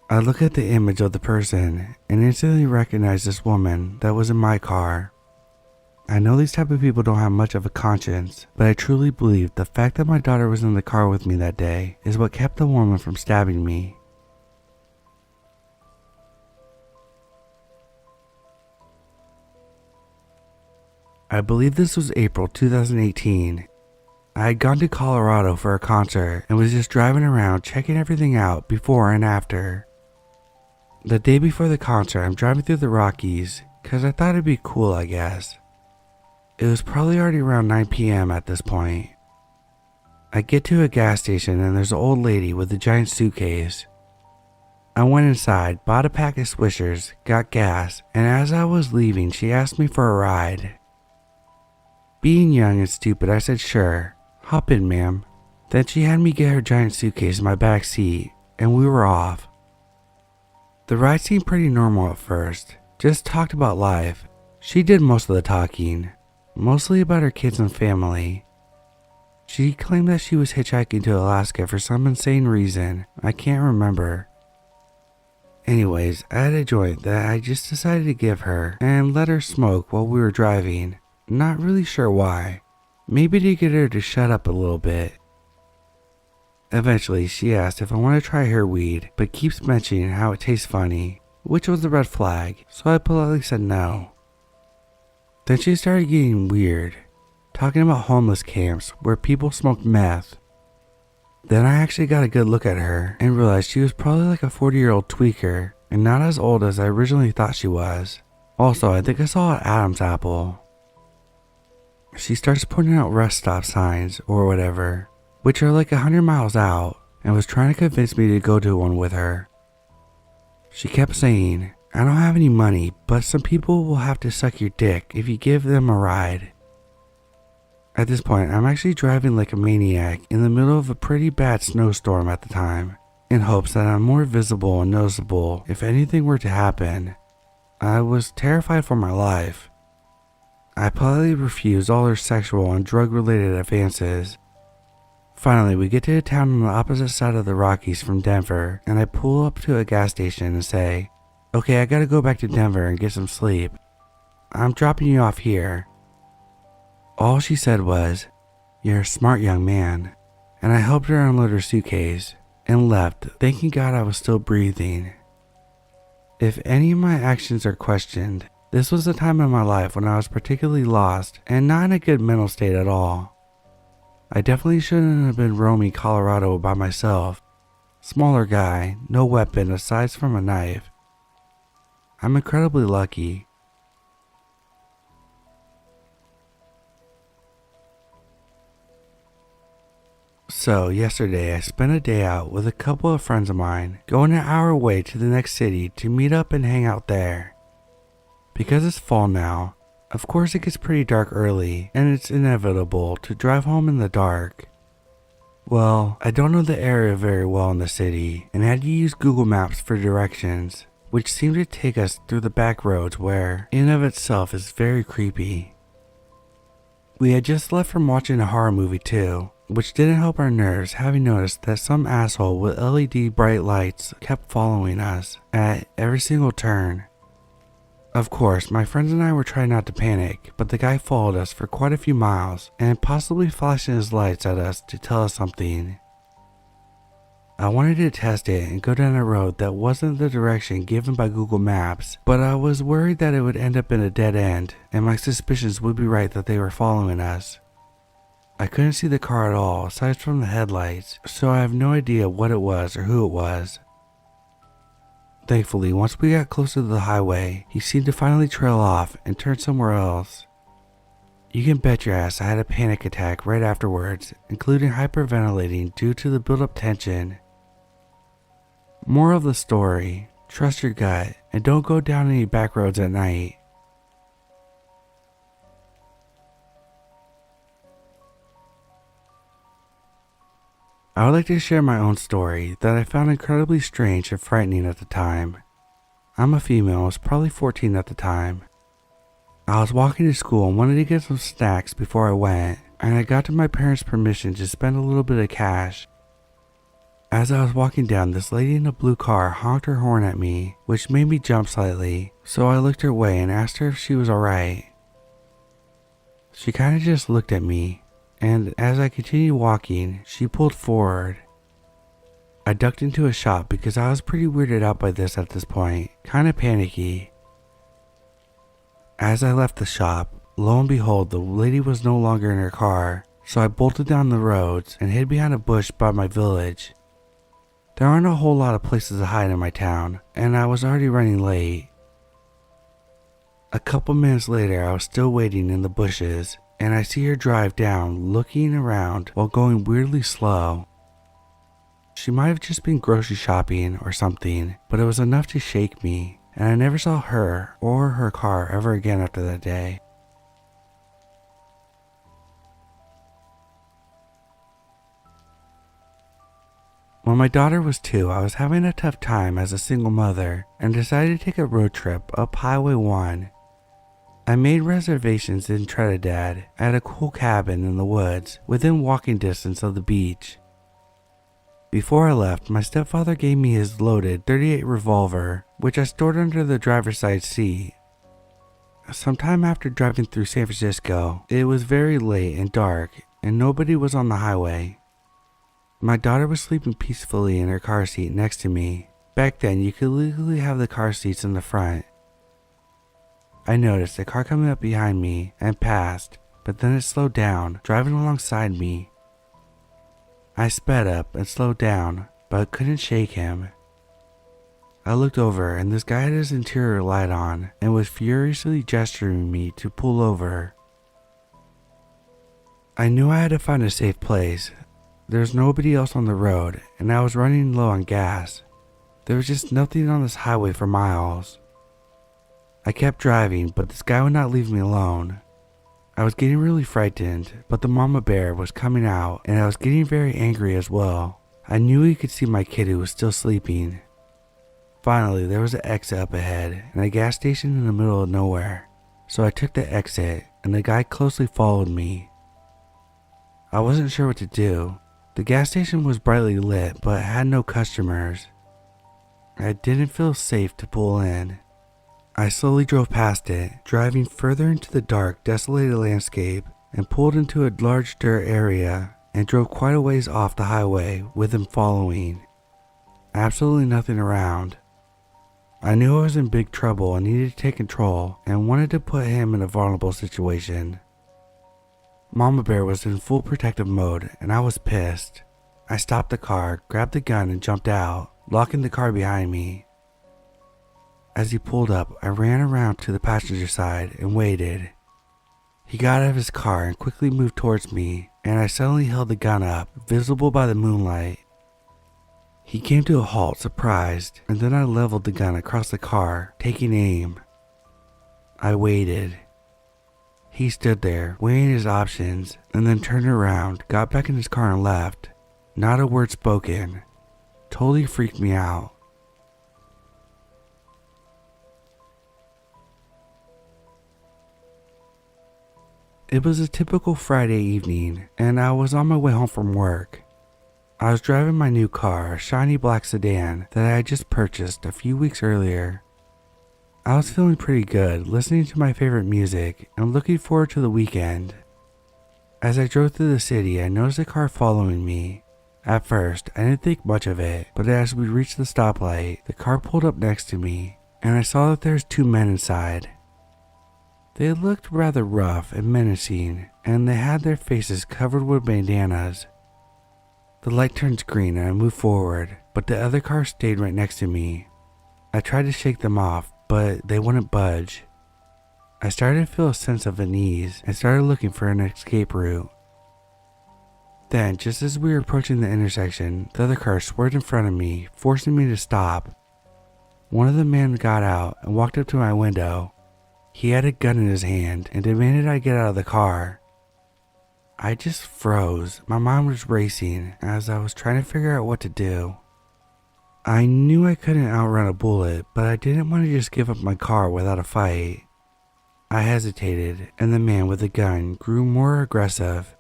I look at the image of the person and instantly recognize this woman that was in my car. I know these type of people don't have much of a conscience, but I truly believe the fact that my daughter was in the car with me that day is what kept the woman from stabbing me. I believe this was April 2018. I had gone to Colorado for a concert and was just driving around checking everything out before and after. The day before the concert, I'm driving through the Rockies because I thought it'd be cool, I guess. It was probably already around 9 p.m. at this point. I get to a gas station and there's an old lady with a giant suitcase. I went inside, bought a pack of Swishers, got gas, and as I was leaving, she asked me for a ride. Being young and stupid, I said sure, hop in ma'am. Then she had me get her giant suitcase in my back seat, and we were off. The ride seemed pretty normal at first, just talked about life. She did most of the talking, mostly about her kids and family. She claimed that she was hitchhiking to Alaska for some insane reason, I can't remember. Anyways, I had a joint that I just decided to give her and let her smoke while we were driving, not really sure why, maybe to get her to shut up a little bit. Eventually, she asked if I want to try her weed, but keeps mentioning how it tastes funny, which was a red flag, so I politely said no. Then she started getting weird, talking about homeless camps where people smoked meth. Then I actually got a good look at her and realized she was probably like a 40-year-old tweaker and not as old as I originally thought she was. Also, I think I saw an Adam's apple. She starts pointing out rest stop signs or whatever, which are like 100 miles out, and was trying to convince me to go to one with her. She kept saying, I don't have any money, but some people will have to suck your dick if you give them a ride. At this point, I'm actually driving like a maniac in the middle of a pretty bad snowstorm at the time, in hopes that I'm more visible and noticeable if anything were to happen. I was terrified for my life. I politely refused all her sexual and drug-related advances. Finally, we get to a town on the opposite side of the Rockies from Denver, and I pull up to a gas station and say, okay, I gotta go back to Denver and get some sleep. I'm dropping you off here. All she said was, you're a smart young man, and I helped her unload her suitcase and left, thanking God I was still breathing. If any of my actions are questioned, this was the time in my life when I was particularly lost and not in a good mental state at all. I definitely shouldn't have been roaming Colorado by myself. Smaller guy, no weapon aside from a knife. I'm incredibly lucky. So yesterday I spent a day out with a couple of friends of mine, going an hour away to the next city to meet up and hang out there. Because it's fall now, of course it gets pretty dark early and it's inevitable to drive home in the dark. Well, I don't know the area very well in the city and had to use Google Maps for directions, which seemed to take us through the back roads where, in of itself, is very creepy. We had just left from watching a horror movie too, which didn't help our nerves having noticed that some asshole with LED bright lights kept following us at every single turn. Of course, my friends and I were trying not to panic, but the guy followed us for quite a few miles and possibly flashing his lights at us to tell us something. I wanted to test it and go down a road that wasn't the direction given by Google Maps, but I was worried that it would end up in a dead end and my suspicions would be right that they were following us. I couldn't see the car at all aside from the headlights, so I have no idea what it was or who it was. Thankfully, once we got closer to the highway, he seemed to finally trail off and turn somewhere else. You can bet your ass I had a panic attack right afterwards, including hyperventilating due to the built-up tension. Moral of the story, trust your gut and don't go down any back roads at night. I would like to share my own story that I found incredibly strange and frightening at the time. I'm a female, I was probably 14 at the time. I was walking to school and wanted to get some snacks before I went, and I got to my parents' permission to spend a little bit of cash. As I was walking down, this lady in a blue car honked her horn at me, which made me jump slightly, so I looked her way and asked her if she was alright. She kinda just looked at me, and as I continued walking, she pulled forward. I ducked into a shop because I was pretty weirded out by this at this point, kinda panicky. As I left the shop, lo and behold, the lady was no longer in her car, so I bolted down the roads and hid behind a bush by my village. There aren't a whole lot of places to hide in my town, and I was already running late. A couple minutes later, I was still waiting in the bushes, and I see her drive down, looking around while going weirdly slow. She might have just been grocery shopping or something, but it was enough to shake me, and I never saw her or her car ever again after that day. When my daughter was 2, I was having a tough time as a single mother and decided to take a road trip up Highway 1. I made reservations in Trinidad at a cool cabin in the woods within walking distance of the beach. Before I left, my stepfather gave me his loaded .38 revolver, which I stored under the driver's side seat. Sometime after driving through San Francisco, it was very late and dark, and nobody was on the highway. My daughter was sleeping peacefully in her car seat next to me. Back then, you could legally have the car seats in the front. I noticed a car coming up behind me and passed, but then it slowed down, driving alongside me. I sped up and slowed down, but couldn't shake him. I looked over and this guy had his interior light on and was furiously gesturing me to pull over. I knew I had to find a safe place. There's nobody else on the road, and I was running low on gas. There was just nothing on this highway for miles. I kept driving, but this guy would not leave me alone. I was getting really frightened, but the mama bear was coming out, and I was getting very angry as well. I knew he could see my kid who was still sleeping. Finally, there was an exit up ahead, and a gas station in the middle of nowhere. So I took the exit, and the guy closely followed me. I wasn't sure what to do. The gas station was brightly lit, but had no customers. I didn't feel safe to pull in. I slowly drove past it, driving further into the dark, desolated landscape, and pulled into a large dirt area and drove quite a ways off the highway with him following. Absolutely nothing around. I knew I was in big trouble and needed to take control and wanted to put him in a vulnerable situation. Mama Bear was in full protective mode and I was pissed. I stopped the car, grabbed the gun and jumped out, locking the car behind me. As he pulled up, I ran around to the passenger side and waited. He got out of his car and quickly moved towards me, and I suddenly held the gun up, visible by the moonlight. He came to a halt, surprised, and then I leveled the gun across the car, taking aim. I waited. He stood there, weighing his options, and then turned around, got back in his car and left. Not a word spoken. Totally freaked me out. It was a typical Friday evening, and I was on my way home from work. I was driving my new car, a shiny black sedan that I had just purchased a few weeks earlier. I was feeling pretty good, listening to my favorite music and looking forward to the weekend. As I drove through the city, I noticed a car following me. At first, I didn't think much of it, but as we reached the stoplight, the car pulled up next to me, and I saw that there was 2 men inside. They looked rather rough and menacing, and they had their faces covered with bandanas. The light turns green and I moved forward, but the other car stayed right next to me. I tried to shake them off, but they wouldn't budge. I started to feel a sense of unease and started looking for an escape route. Then, just as we were approaching the intersection, the other car swerved in front of me, forcing me to stop. One of the men got out and walked up to my window. He had a gun in his hand and demanded I get out of the car. I just froze. My mind was racing as I was trying to figure out what to do. I knew I couldn't outrun a bullet, but I didn't want to just give up my car without a fight. I hesitated, and the man with the gun grew more aggressive.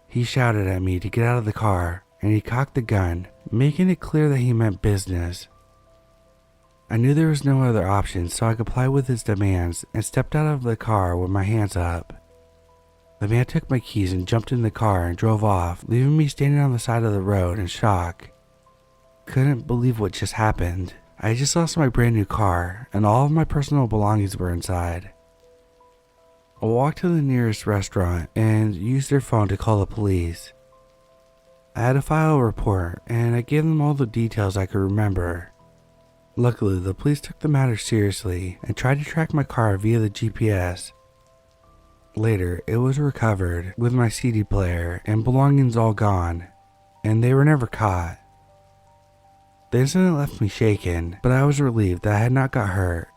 He shouted at me to get out of the car, and he cocked the gun, making it clear that he meant business. I knew there was no other option, so I complied with his demands and stepped out of the car with my hands up. The man took my keys and jumped in the car and drove off, leaving me standing on the side of the road in shock. Couldn't believe what just happened. I just lost my brand new car, and all of my personal belongings were inside. I walked to the nearest restaurant and used their phone to call the police. I had to file a report, and I gave them all the details I could remember. Luckily, the police took the matter seriously and tried to track my car via the GPS. Later, it was recovered with my CD player and belongings all gone, and they were never caught. The incident left me shaken, but I was relieved that I had not got hurt.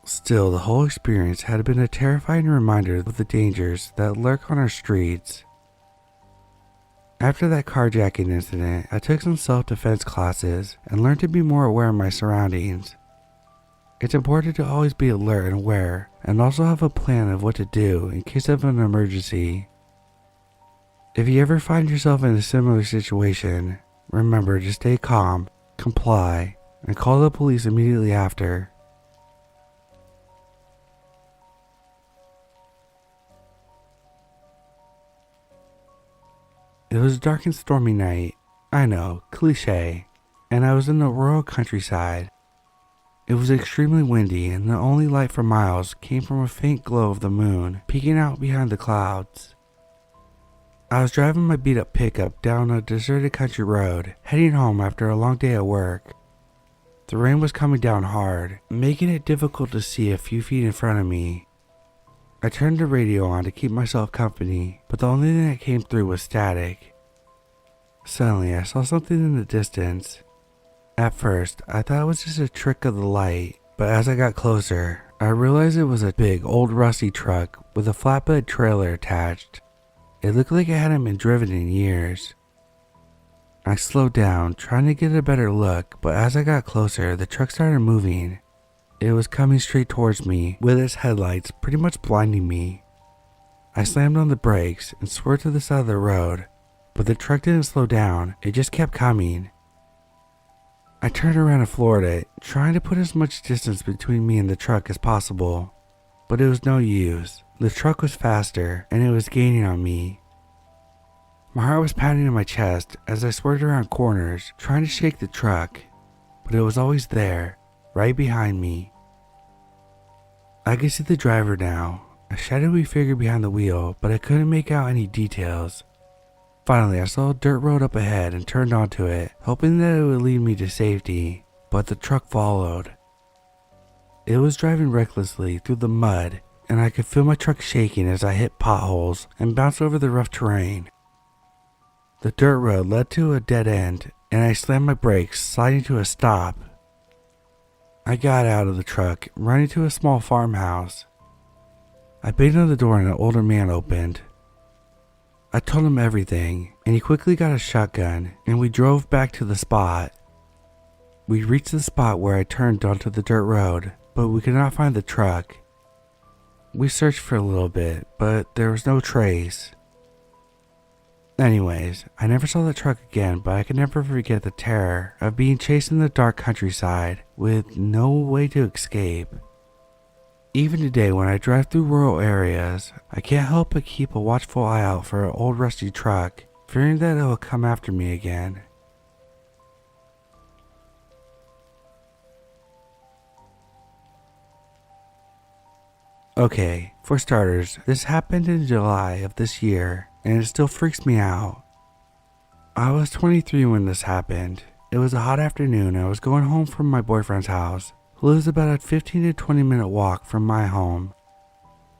Still, the whole experience had been a terrifying reminder of the dangers that lurk on our streets. After that carjacking incident, I took some self-defense classes and learned to be more aware of my surroundings. It's important to always be alert and aware, and also have a plan of what to do in case of an emergency. If you ever find yourself in a similar situation, remember to stay calm, comply, and call the police immediately after. It was a dark and stormy night. I know, cliché, and I was in the rural countryside. It was extremely windy, and the only light for miles came from a faint glow of the moon peeking out behind the clouds. I was driving my beat-up pickup down a deserted country road, heading home after a long day at work. The rain was coming down hard, making it difficult to see a few feet in front of me. I turned the radio on to keep myself company, but the only thing that came through was static. Suddenly, I saw something in the distance. At first, I thought it was just a trick of the light, but as I got closer, I realized it was a big, old rusty truck with a flatbed trailer attached. It looked like it hadn't been driven in years. I slowed down, trying to get a better look, but as I got closer, the truck started moving. It was coming straight towards me, with its headlights pretty much blinding me. I slammed on the brakes and swerved to the side of the road, but the truck didn't slow down, it just kept coming. I turned around and floored it, trying to put as much distance between me and the truck as possible, but it was no use. The truck was faster, and it was gaining on me. My heart was pounding in my chest as I swerved around corners, trying to shake the truck, but it was always there, right behind me. I could see the driver now, a shadowy figure behind the wheel, but I couldn't make out any details. Finally, I saw a dirt road up ahead and turned onto it, hoping that it would lead me to safety, but the truck followed. It was driving recklessly through the mud, and I could feel my truck shaking as I hit potholes and bounced over the rough terrain. The dirt road led to a dead end, and I slammed my brakes, sliding to a stop. I got out of the truck, running to a small farmhouse. I banged on the door and an older man opened. I told him everything, and he quickly got a shotgun, and we drove back to the spot. We reached the spot where I turned onto the dirt road, but we could not find the truck. We searched for a little bit, but there was no trace. Anyways, I never saw the truck again, but I could never forget the terror of being chased in the dark countryside with no way to escape. Even today, when I drive through rural areas, I can't help but keep a watchful eye out for an old rusty truck, fearing that it will come after me again. Okay, for starters, this happened in July of this year, and it still freaks me out. I was 23 when this happened. It was a hot afternoon and I was going home from my boyfriend's house, who lives about a 15 to 20 minute walk from my home.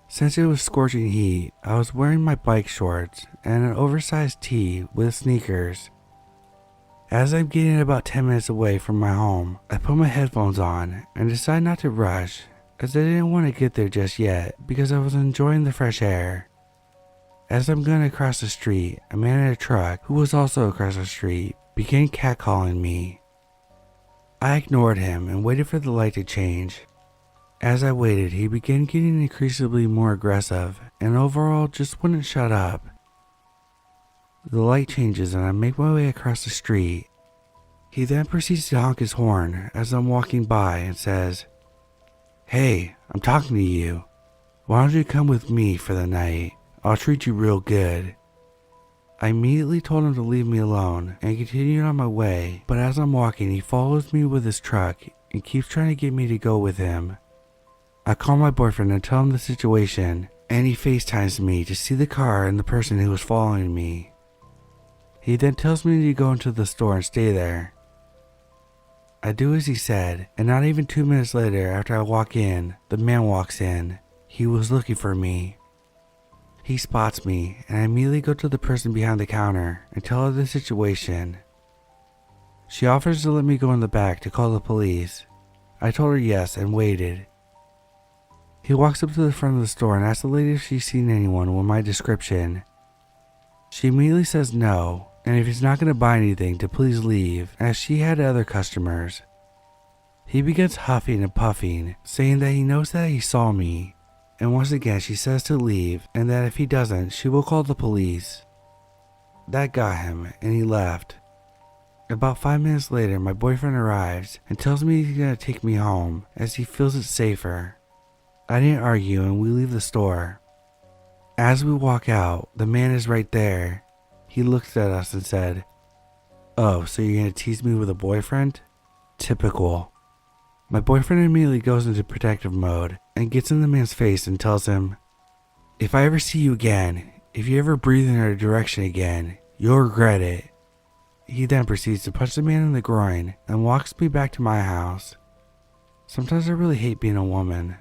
Since it was scorching heat, I was wearing my bike shorts and an oversized tee with sneakers. As I'm getting about 10 minutes away from my home, I put my headphones on and decided not to rush, as I didn't want to get there just yet because I was enjoying the fresh air. As I'm going to cross the street, a man in a truck, who was also across the street, began catcalling me. I ignored him and waited for the light to change. As I waited, he began getting increasingly more aggressive and overall just wouldn't shut up. The light changes and I make my way across the street. He then proceeds to honk his horn as I'm walking by and says, "Hey, I'm talking to you. Why don't you come with me for the night? I'll treat you real good." I immediately told him to leave me alone and continued on my way, but as I'm walking, he follows me with his truck and keeps trying to get me to go with him. I call my boyfriend and tell him the situation, and he FaceTimes me to see the car and the person who was following me. He then tells me to go into the store and stay there. I do as he said, and not even 2 minutes later after I walk in, the man walks in. He was looking for me. He spots me, and I immediately go to the person behind the counter and tell her the situation. She offers to let me go in the back to call the police. I told her yes and waited. He walks up to the front of the store and asks the lady if she's seen anyone with my description. She immediately says no, and if he's not going to buy anything to please leave, as she had other customers. He begins huffing and puffing, saying that he knows that he saw me, and once again she says to leave and that if he doesn't, she will call the police. That got him, and he left. About 5 minutes later, my boyfriend arrives and tells me he's going to take me home as he feels it's safer. I didn't argue and we leave the store. As we walk out, the man is right there. He looked at us and said, "Oh, so you're going to tease me with a boyfriend?" Typical. My boyfriend immediately goes into protective mode and gets in the man's face and tells him, "If I ever see you again, if you ever breathe in our direction again, you'll regret it." He then proceeds to punch the man in the groin and walks me back to my house. Sometimes I really hate being a woman.